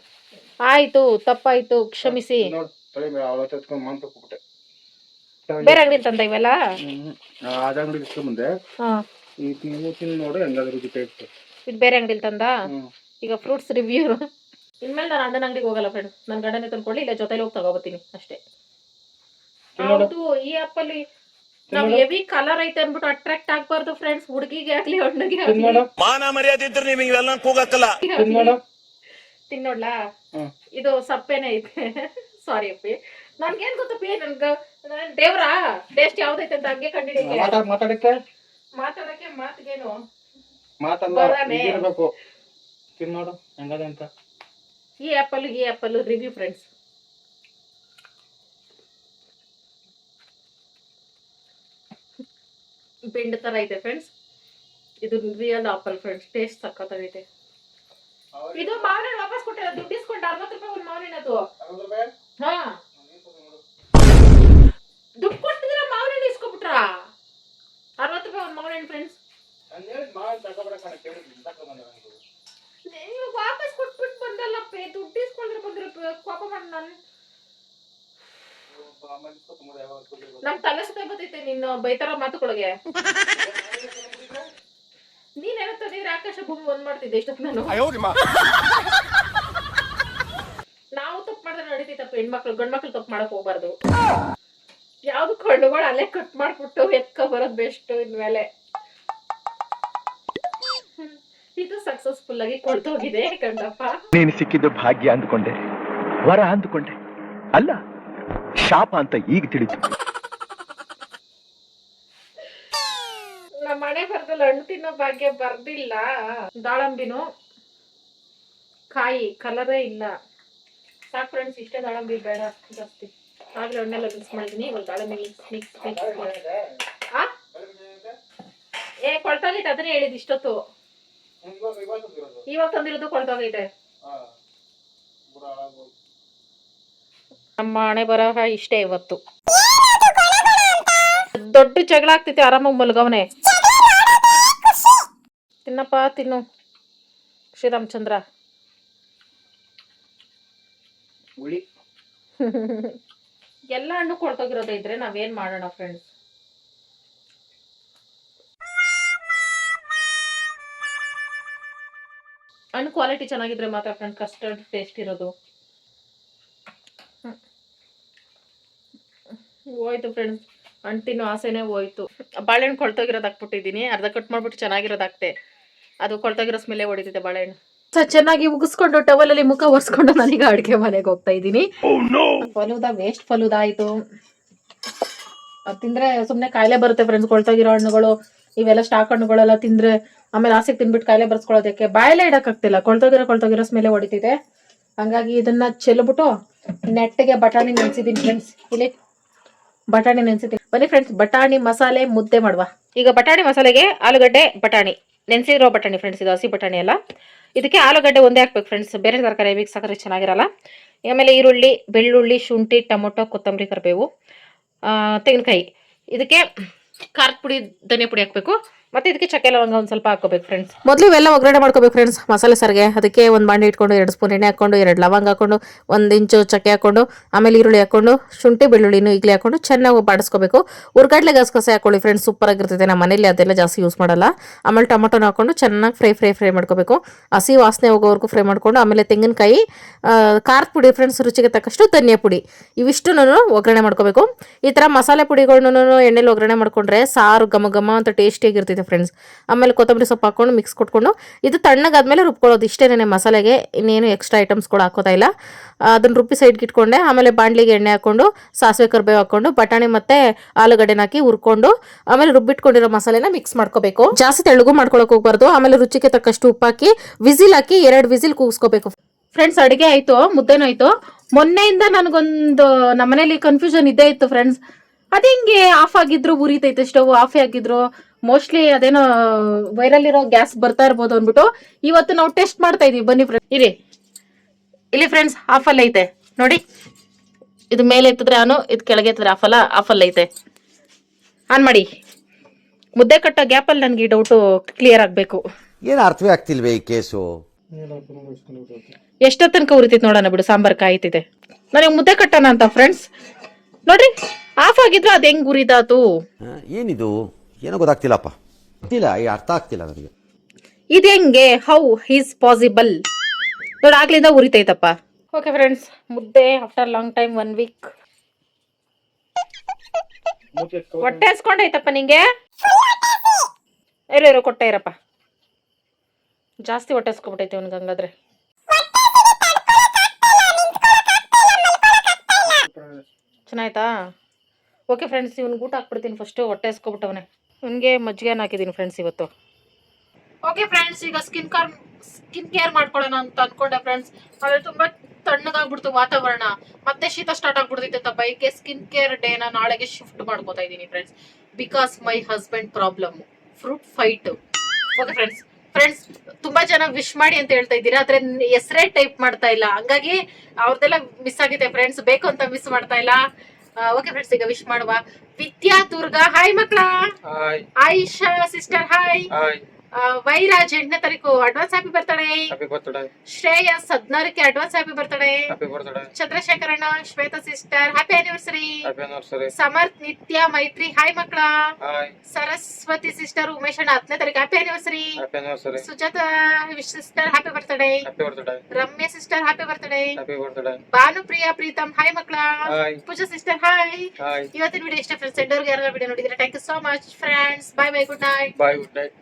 ಆಯ್ತು, ತಪ್ಪಾಯ್ತು, ಕ್ಷಮಿಸಿ. ನೋಡು ತಲೆ ಮೇಲೆ ಅವಳ ತೆತ್ಕೊಂಡು ಮಾಂಸ ಕೊಟ್ಟೆ. ಬೇರೆ ಅಂಗಡಿ ತಂದ ಇವೆಲ್ಲ ಅದ ಅಂಗಡಿ ಇಸ್ಕೊಂಡ್ ಬಂದೆ. ಈ ತಿನ್ನು ನೋಡು ಹೆಂಗಾದ್ರೂ ಟೇಸ್ಟ್. ಇದು ಬೇರೆ ಅಂಗಡಿಲಿ ತಂದ. ಈಗ ಫ್ರೂಟ್ಸ್ ರಿವ್ಯೂ. ಇನ್ಮೇಲೆ ನಾನು ಅಣ್ಣನ ಅಂಗಡಿಗೆ ಹೋಗಲ್ಲ ಫ್ರೆಂಡ್, ನನ್ನ ಗಂಡನೇ ತಂದ್ಕೊಳ್ಳಿ, ಇಲ್ಲ ಜೊತೆಲಿ ಹೋಗಿ ತಗೋಬತ್ತೀನಿ ಅಷ್ಟೇ. ಹೌದು, ಈ ಆಪಲ್ ನಾವ್ ಹೆವಿ ಕಲರ್ ಐತೆ ಅನ್ಬಿಟ್ಟು ಅಟ್ರಾಕ್ಟ್ ಆಗ್ಬಾರ್ದು ಫ್ರೆಂಡ್ಸ್. ಹುಡುಗಿಗೆ ಆಗ್ಲಿ ಹಣ್ಣಿಗೆ ಆಗ್ಲಿ. ಮಾನ ಮರ್ಯಾದೆ ಇದ್ರೆ ನಿಮಗೆ ಇವೆಲ್ಲ ಕೂಗಕ್ಕಲ್ಲ. ತಿನ್ನೋಡ್ಲಾ? ಇದು ಸಪ್ಪೆನೆ ಐತೆ. ಸಾರಿ ಅಪ್ಪಿ, ನನ್ಗೇನ್ ಗೊತ್ತಪ್ಪಿ, ದೇವ್ರ ಟೇಸ್ಟ್ ಯಾವ್ದೈತೆ ಅಂತ ಹಂಗೆ ಕಂಡಿಡಿಕೆ ಮಾತಾಡಕ್ಕೆ ಮಾತಿಗೇನು ಮಾತಾಡಬೇಕು. ತಿನ್ನೋಡು ಹೆಂಗದ ಅಂತ. ಈ ಆಪಲ್ ರಿವ್ಯೂ ಫ್ರೆಂಡ್ಸ್. ಬೆಂಡ್ ತರ ಐತೆ ಫ್ರೆಂಡ್ಸ್. ಇದು ರಿಯಲ್ ಆಪಲ್ ಫ್ರೆಂಡ್ಸ್. ಟೇಸ್ಟ್ ಸಕ್ಕತ್ತಾಗೈತೆ. ಇದು ಮಾವಿನ ವಾಪಸ್ ಕೊಟ್ಟಿಲ್ಲ, ದುಡ್ಡು ಇಸ್ಕೊಂಡು 60 ರೂಪಾಯಿ ಒಂದು ಮಾವಿನ. ಅದು ಹಾ, ದುಡ್ಡು ಕೊಟ್ಟಿದ್ರ ಮಾವಿನ ಇಸ್ಕೊಬಿಟ್ರ. 60 ರೂಪಾಯಿ ಒಂದು ಮಾವಿನ ಫ್ರೆಂಡ್ಸ್. ನೀವು ವಾಪಸ್ ಕೊಟ್ಬಿಟ್ಟು ಬಂದಲ್ಲಪ್ಪೆ, ದುಡ್ಡು ಇಸ್ಕೊಂಡ್ರೆ ಬಂದ್ರೆ ಕೋಪ ಮಾಡಿ ನಮ್ ತಲೆ ಸುತ್ತ ಬರ್ತೈತೆ ನೀನು ಬೈತಾರ ಮಾತುಗಳಿಗೆ. ನೀನೇನೋ ತಂದಿದ್ರೆ ಆಕಾಶ ಭೂಮಿ ಒಂದ್ ಮಾಡ್ತಿದ್ದೆ ಇಷ್ಟೊತ್ತು ನಾನು. ನಾವು ತಪ್ಪು ಮಾಡಿದ್ರೆ ನಡೀತೈತಪ್ಪ. ಹೆಣ್ಮಕ್ಳು ಗಂಡ್ಮಕ್ಳು ತಪ್ಪು ಮಾಡಕ್ ಹೋಗ್ಬಾರ್ದು. ಯಾವ್ದು ಕಣ್ಣುಗಳು ಅಲ್ಲೇ ಕಟ್ ಮಾಡ್ಬಿಟ್ಟು ಎತ್ಕೊ ಬರೋದ್ ಬೆಸ್ಟ್ ಇನ್ಮೇಲೆ. ಇದು ಸಕ್ಸಸ್ಫುಲ್ ಆಗಿ ಕೊಡ್ತೋಗಿದೆ ಕಂಡಪ್ಪ. ನೀನು ಸಿಕ್ಕಿದ್ದು ಭಾಗ್ಯ ಅಂದ್ಕೊಂಡೆ, ವರ ಅಂದ್ಕೊಂಡೆ, ಅಲ್ಲ ಶಾಪ ಅಂತ ಈಗ ತಿಳಿತು. ತಿನ್ನೋ ಭಾಗ್ಯ ಬರ್ದಿಲ್ಲ. ದಾಳಂಬಿನು ಕಾಯಿ ಕಲರೇ ಇಲ್ಲ. ಸಾಕು ಫ್ರೆಂಡ್ಸ್, ಇಷ್ಟೇ ದಾಳಂಬಿ, ಬೇಡ ಜಾಸ್ತಿ. ಆಗ್ಲೇ ಹಣ್ಣೆಲ್ಲ ಮಿಕ್ಸ್ ಮಾಡಿದೀನಿ. ಇವಾಗ ದಾಳಂಬಿ ಮಿಕ್ಸ್ ಕೊಳ್ತೋಗೈತೆ, ಅದನ್ನೇ ಹೇಳಿದ್ ಇಷ್ಟೊತ್ತು. ಇವಾಗ ತಂದಿರೋದು ಕೊಳ್ತೋಗೈತೆ. ನಮ್ಮ ಹಣೆ ಬರಹ ಇಷ್ಟೇ ಇವತ್ತು. ದೊಡ್ಡ ಜಗಳ ಆಗ್ತೈತೆ, ಆರಾಮಾಗಿ ಮಲ್ಗವನೆ. ತಿನ್ನಪ್ಪ ತಿನ್ನು ಶ್ರೀರಾಮಚಂದ್ರ. ಎಲ್ಲ ಹಣ್ಣು ಕೊಳ್ತೋಗಿರೋದೇ ಇದ್ರೆ ನಾವೇನ್ ಮಾಡೋಣ ಫ್ರೆಂಡ್ಸ್. ಹಣ್ಣು ಕ್ವಾಲಿಟಿ ಚೆನ್ನಾಗಿದ್ರೆ ಮಾತ್ರ ಫ್ರೆಂಡ್ಸ್ ಕಸ್ಟರ್ಡ್ ಟೇಸ್ಟ್ ಇರೋದು. ಹೋಯ್ತು ಫ್ರೆಂಡ್ಸ್, ಹಣ್ಣು ತಿನ್ನೋ ಆಸೆನೇ ಹೋಯ್ತು. ಬಾಳೆಹಣ್ಣು ಕೊಳ್ತೋಗಿರೋದು ಹಾಕ್ಬಿಟ್ಟಿದ್ದೀನಿ. ಅರ್ಧ ಕಟ್ ಮಾಡ್ಬಿಟ್ಟು ಚೆನ್ನಾಗಿರೋದು ಹಾಕ್ತೆ. ಅದು ಕೊಳ್ತೋಗಿರೋ ಸ್ಮೆಲ್ಲೇ ಹೊಡಿತೈತೆ ಬಾಳೆಹಣ್ಣು. ಚೆನ್ನಾಗಿ ಉಗಿಸ್ಕೊಂಡು ಟವಲಲ್ಲಿ ಮುಖ ಒರೆಸ್ಕೊಂಡು ನಾನೀಗ ಅಡುಗೆ ಮನೆಗೆ ಹೋಗ್ತಾ ಇದ್ದೀನಿ. ಫಲೂದಾ ವೇಸ್ಟ್ ಫಲೂದಾ ಆಯ್ತು. ಅದು ತಿಂದ್ರೆ ಸುಮ್ಮನೆ ಕಾಯಿಲೆ ಬರುತ್ತೆ ಫ್ರೆಂಡ್ಸ್. ಕೊಳ್ತೋಗಿರೋ ಹಣ್ಣುಗಳು ಇವೆಲ್ಲ ಸ್ಟಾಕ್ ಹಣ್ಣುಗಳೆಲ್ಲ ತಿಂದ್ರೆ ಆಮೇಲೆ ಆಸೆಗೆ ತಿನ್ಬಿಟ್ಟು ಕಾಯಿಲೆ ಬರ್ಸ್ಕೊಳ್ಳೋದಕ್ಕೆ ಬಾಯಲ್ಲೇ ಇಡಕ್ಕಾಗ್ತಿಲ್ಲ. ಕೊಳ್ತೋಗಿರೋ ಸ್ಮೆಲ್ಲೇ ಹೊಡಿತಿದೆ. ಹಂಗಾಗಿ ಇದನ್ನ ಚೆಲ್ಬಿಟ್ಟು ನೆಟ್ಟಿಗೆ ಬಟಾಣಿ ನೆನ್ಸಿದ್ದೀನಿ ಫ್ರೆಂಡ್ಸ್. ಇಲ್ಲಿ ಬಟಾಣಿ ನೆನ್ಸಿದ್ದೀನಿ. ಬನ್ನಿ ಫ್ರೆಂಡ್ಸ್, ಬಟಾಣಿ ಮಸಾಲೆ ಮುದ್ದೆ ಮಾಡುವ. ಈಗ ಬಟಾಣಿ ಮಸಾಲೆಗೆ ಆಲೂಗಡ್ಡೆ, ಬಟಾಣಿ ನೆನ್ಸಿರೋ ಬಟಾಣಿ ಫ್ರೆಂಡ್ಸ್, ಇದು ಹಸಿ ಬಟಾಣಿ ಅಲ್ಲ. ಇದಕ್ಕೆ ಆಲೂಗಡ್ಡೆ ಒಂದೇ ಹಾಕ್ಬೇಕು ಫ್ರೆಂಡ್ಸ್, ಬೇರೆ ತರಕಾರಿ ಮಿಕ್ಸ್ ಹಾಕಿದ್ರೆ ಚೆನ್ನಾಗಿರಲ್ಲ. ಆಮೇಲೆ ಈರುಳ್ಳಿ, ಬೆಳ್ಳುಳ್ಳಿ, ಶುಂಠಿ, ಟೊಮೊಟೊ, ಕೊತ್ತಂಬರಿ, ಕರಿಬೇವು, ತೆಂಗಿನಕಾಯಿ. ಇದಕ್ಕೆ ಖಾರದ ಪುಡಿ, ಧನಿಯಾ ಪುಡಿ ಹಾಕಬೇಕು. ಮತ್ತೆ ಇದಕ್ಕೆ ಚಕ್ಕೆ ಲವಂಗ ಒಂದು ಸ್ವಲ್ಪ ಹಾಕೋಬೇಕು ಫ್ರೆಂಡ್ಸ್. ಮೊದಲು ಇವೆಲ್ಲ ಒಗ್ಗರಣೆ ಮಾಡ್ಕೋಬೇಕು ಫ್ರೆಂಡ್ಸ್ ಮಸಾಲೆ ಸಾರಿಗೆ. ಅದಕ್ಕೆ ಒಂದು ಬಾಂಡೆ ಇಟ್ಕೊಂಡು 2 ಸ್ಪೂನ್ ಎಣ್ಣೆ ಹಾಕೊಂಡು 2 ಲವಂಗ ಹಾಕೊಂಡು 1 ಇಂಚು ಚಕ್ಕೆ ಹಾಕೊಂಡು ಆಮೇಲೆ ಈರುಳ್ಳಿ ಹಾಕೊಂಡು ಶುಂಠಿ ಬೆಳ್ಳುಳ್ಳಿನೂ ಈಗಲೇ ಹಾಕೊಂಡು ಚೆನ್ನಾಗಿ ಬಾಡಿಸ್ಕೋಬೇಕು. ಉರ್ಗಡ್ಲೆ ಗಸಗಸೆ ಹಾಕೊಳ್ಳಿ ಫ್ರೆಂಡ್ಸ್, ಸೂಪರ್ ಆಗಿರ್ತೈತೆ. ನಮ್ಮ ಮನೇಲಿ ಅದೆಲ್ಲ ಜಾಸ್ತಿ ಯೂಸ್ ಮಾಡಲ್ಲ. ಆಮೇಲೆ ಟೊಮೊಟೊನ ಹಾಕೊಂಡು ಚೆನ್ನಾಗಿ ಫ್ರೈ ಮಾಡ್ಕೋಬೇಕು. ಹಸಿ ವಾಸನೆ ಹೋಗೋವರೆಗೂ ಫ್ರೈ ಮಾಡ್ಕೊಂಡು ಆಮೇಲೆ ತೆಂಗಿನಕಾಯಿ, ಖಾರದ ಪುಡಿ ಫ್ರೆಂಡ್ಸ್, ರುಚಿಗೆ ತಕ್ಕಷ್ಟು ಧನಿಯಾ ಪುಡಿ, ಇವಿಷ್ಟು ಒಗ್ಗರಣೆ ಮಾಡ್ಕೋಬೇಕು. ಈ ಥರ ಮಸಾಲೆ ಪುಡಿಗಳನ್ನು ಎಣ್ಣೆಲಿ ಒಗ್ಗರಣೆ ಮಾಡ್ಕೊಂಡ್ರೆ ಸಾರು ಘಮ ಘಮ ಅಂತ ಟೇಸ್ಟಿಯಾಗಿರ್ತೈತೆ ಫ್ರೆಂಡ್ಸ್. ಆಮೇಲೆ ಕೊತ್ತಂಬರಿ ಸೊಪ್ಪು ಹಾಕೊಂಡು ಮಿಕ್ಸ್ ಕೊಟ್ಕೊಂಡು ಇದು ತಣ್ಣಗಾದ್ಮೇಲೆ ರುಬ್ಕೊಳ್ಳೋದು. ಇಷ್ಟೇನೆ ಮಸಾಲೆಗೆ, ಇನ್ನೇನು ಎಕ್ಸ್ಟ್ರಾ ಐಟಮ್ಸ್ಗಳು ಹಾಕೋತಾ ಇಲ್ಲ. ಅದನ್ನ ರುಬ್ಬಿ ಸೈಡ್ಗೆ ಇಟ್ಕೊಂಡೆ. ಆಮೇಲೆ ಬಾಣಲಿಗೆ ಎಣ್ಣೆ ಹಾಕೊಂಡು ಸಾಸಿವೆ ಕರಿಬೇವು ಹಾಕೊಂಡು ಬಟಾಣಿ ಮತ್ತೆ ಆಲೂಗಡ್ಡೆನ ಹಾಕಿ ಹುರ್ಕೊಂಡು ಆಮೇಲೆ ರುಬ್ಬಿಟ್ಕೊಂಡಿರೋ ಮಸಾಲೆನ ಮಿಕ್ಸ್ ಮಾಡ್ಕೋಬೇಕು. ಜಾಸ್ತಿ ತೆಳ್ಳಗೂ ಮಾಡ್ಕೊಳಕ್ ಹೋಗ್ಬಾರ್ದು. ಆಮೇಲೆ ರುಚಿಗೆ ತಕ್ಕಷ್ಟು ಉಪ್ಪು ಹಾಕಿ ವಿಸಿಲ್ ಹಾಕಿ 2 ವಿಸಿಲ್ ಕೂಗಿಸ್ಕೋಬೇಕು ಫ್ರೆಂಡ್ಸ್. ಅಡುಗೆ ಆಯ್ತು, ಮುದ್ದೆನೂ ಆಯ್ತು. ಮೊನ್ನೆಯಿಂದ ನನಗೊಂದು ನಮ್ಮನೇಲಿ ಕನ್ಫ್ಯೂಷನ್ ಇದ್ದೇ ಇತ್ತು ಫ್ರೆಂಡ್ಸ್. ಅದೇಂಗೆ ಆಫ್ ಆಗಿದ್ರು ಉರಿತೈತೆ ಸ್ಟವ್, ಆಫ್ ಆಗಿದ್ರು ಮೋಸ್ಟ್ಲಿ ಅದೇನೋ ವೈರಲ್ ಇರೋ ಗ್ಯಾಸ್ ಬರ್ತಾ ಇರ್ಬೋದು ಅಂದ್ಬಿಟ್ಟು ಇವತ್ತು ನಾವು ಟೆಸ್ಟ್ ಮಾಡ್ತಾ ಇದೀವಿ. ಬನ್ನಿ ಫ್ರೆಂಡ್ಸ್, ಇಲ್ಲಿ ಫ್ರೆಂಡ್ಸ್ ಆಫ್ ಅಲ್ಲಿ ಐತೆ ನೋಡಿ. ಇದು ಮೇಲೆ ಎತ್ತಿದ್ರೆ ಆನು, ಇದು ಕೆಳಗೆ ಎತ್ತಿದ್ರೆ ಆಫ್ ಅಲ್ಲಿ ಐತೆ. ಆನ್ ಮಾಡಿ. ಮುದ್ದೆ ಕಟ್ಟೋ ಗ್ಯಾಪಲ್ಲಿ ನನಗೆ ಈ ಡೌಟು ಕ್ಲಿಯರ್ ಆಗಬೇಕು. ಏನು ಅರ್ಥವೇ ಆಗ್ತಿಲ್ವೇ ಈ ಕೇಸು? ಎಷ್ಟೋ ತನಕ ಉರಿತೈತೆ ನೋಡೋಣ ಬಿಡು, ಸಾಂಬಾರ್ ಕಾಯ್ತಿದೆ. ನನಗೆ ಮುದ್ದೆ ಕಟ್ಟೋಣ ಅಂತ ಫ್ರೆಂಡ್ಸ್. ನೋಡ್ರಿ, ಆಫ್ ಆಗಿದ್ರು ಅದು ಹೆಂಗ್ ಉರಿದಾತು? ಏನಿದು ಏನೋ ಗೊತ್ತಾಗ್ತಿಲ್ಲಪ್ಪ, ಗೊತ್ತಿಲ್ಲ, ಅರ್ಥ ಆಗ್ತಿಲ್ಲ ನನಗೆ. ಇದು ಹೆಂಗೆ? How is possible? ನೋಡಿ ಆಗ್ಲಿಂದ ಉರಿತೈತಪ್ಪ. ಓಕೆ ಫ್ರೆಂಡ್ಸ್, ಮುದ್ದೆ ಆಫ್ಟರ್ ಲಾಂಗ್ ಟೈಮ್ 1 ವೀಕ್. ಹೊಟ್ಟೆ ಹಸ್ಕೊಂಡೈತಪ್ಪ ನಿಂಗೆ? ಇರೋ ಕೊಟ್ಟೆ ಇರಪ್ಪ. ಜಾಸ್ತಿ ಹೊಟ್ಟೆ ಹಸ್ಕೊಬಿಟ್ಟೈತೆ ಅವ್ನಿಗೆ ಹಂಗಾದ್ರೆ. ಚೆನ್ನಾಯ್ತಾ? ಓಕೆ ಫ್ರೆಂಡ್ಸ್, ಇವ್ನಿಗೆ ಊಟ ಹಾಕ್ಬಿಡ್ತೀನಿ ಫಸ್ಟು. ಹೊಟ್ಟೆ ಹಸ್ಕೊಬಿಟ್ಟವನೆ. ಇವನಿಗೆ ಮಜ್ಜಿಗೆನ ಹಾಕಿದ್ದೀನಿ ಫ್ರೆಂಡ್ಸ್ ಇವತ್ತು. ಓಕೆ ಫ್ರೆಂಡ್ಸ್, ಈಗ ಸ್ಕಿನ್ ಕೇರ್ ಮಾಡ್ಕೊಳ್ಳೋಣ ಅಂತ ಅನ್ಕೊಂಡೆ ಫ್ರೆಂಡ್ಸ್. ಆದ್ರೆ ತುಂಬಾ ತಣ್ಣಗಾಗ್ಬಿಡ್ತು ವಾತಾವರಣ, ಮತ್ತೆ ಶೀತ ಸ್ಟಾರ್ಟ್ ಆಗ್ಬಿಡ್ತೈತೆ. ಬೈಕ್ಗೆ ಸ್ಕಿನ್ ಕೇರ್ ಡೇನ ನಾಳೆಗೆ ಶಿಫ್ಟ್ ಮಾಡ್ಕೋತಾ ಇದ್ದೀನಿ friends. Because my husband problem, fruit fight. Okay friends, ತುಂಬಾ ಜನ ವಿಶ್ ಮಾಡಿ ಅಂತ ಹೇಳ್ತಾ ಇದ್ದೀರಾ, ಆದ್ರೆ ಹೆಸರೇ ಟೈಪ್ ಮಾಡ್ತಾ ಇಲ್ಲ. ಹಂಗಾಗಿ ಅವ್ರದೆಲ್ಲ ಮಿಸ್ ಆಗಿದೆ ಫ್ರೆಂಡ್ಸ್, ಬೇಕು ಅಂತ ಮಿಸ್ ಮಾಡ್ತಾ ಇಲ್ಲ. ಓಕೆ ಫ್ರೆಂಡ್ಸ್, ಈಗ ವಿಶ್ ಮಾಡುವ. ವಿದ್ಯಾ ದುರ್ಗಾ ಹಾಯ್ ಮಕ್ಕಳ. Ayesha sister hi. ವೈರಾಜ್ 8ನೇ ತಾರೀಕು ಅಡ್ವಾನ್ಸ್ ಹ್ಯಾಪಿ ಬರ್ತಡೇ. ಶ್ರೇಯಸ್ 16ಕ್ಕೆ ಅಡ್ವಾನ್ಸ್ ಹ್ಯಾಪಿ ಬರ್ತಡೇ. ಚಂದ್ರಶೇಖರಣ್ಣ, Shweta sister happy anniversary. Samarth, Nitya, Maitri hi ಮಕ್ಕಳ. ಸರಸ್ವತಿ ಸಿಸ್ಟರ್, ಉಮೇಶ್ ಅಣ್ಣ 10ನೇ ತಾರೀಕು happy anniversary. Sujata sister happy birthday. Ramya sister happy birthday. Bhanupriya, Pritam hi ಮಕ್ಕಳ. Pooja sister hi. ಇವತ್ತಿನ ವಿಡಿಯೋ ಇಷ್ಟ ಫ್ರೆಂಡ್ಸ್. ಎಂಡೋರ್ಗೆ ಯಾರು ವಿಡಿಯೋ ನೋಡಿದ್ರೆ thank you so much friends. Bye good night.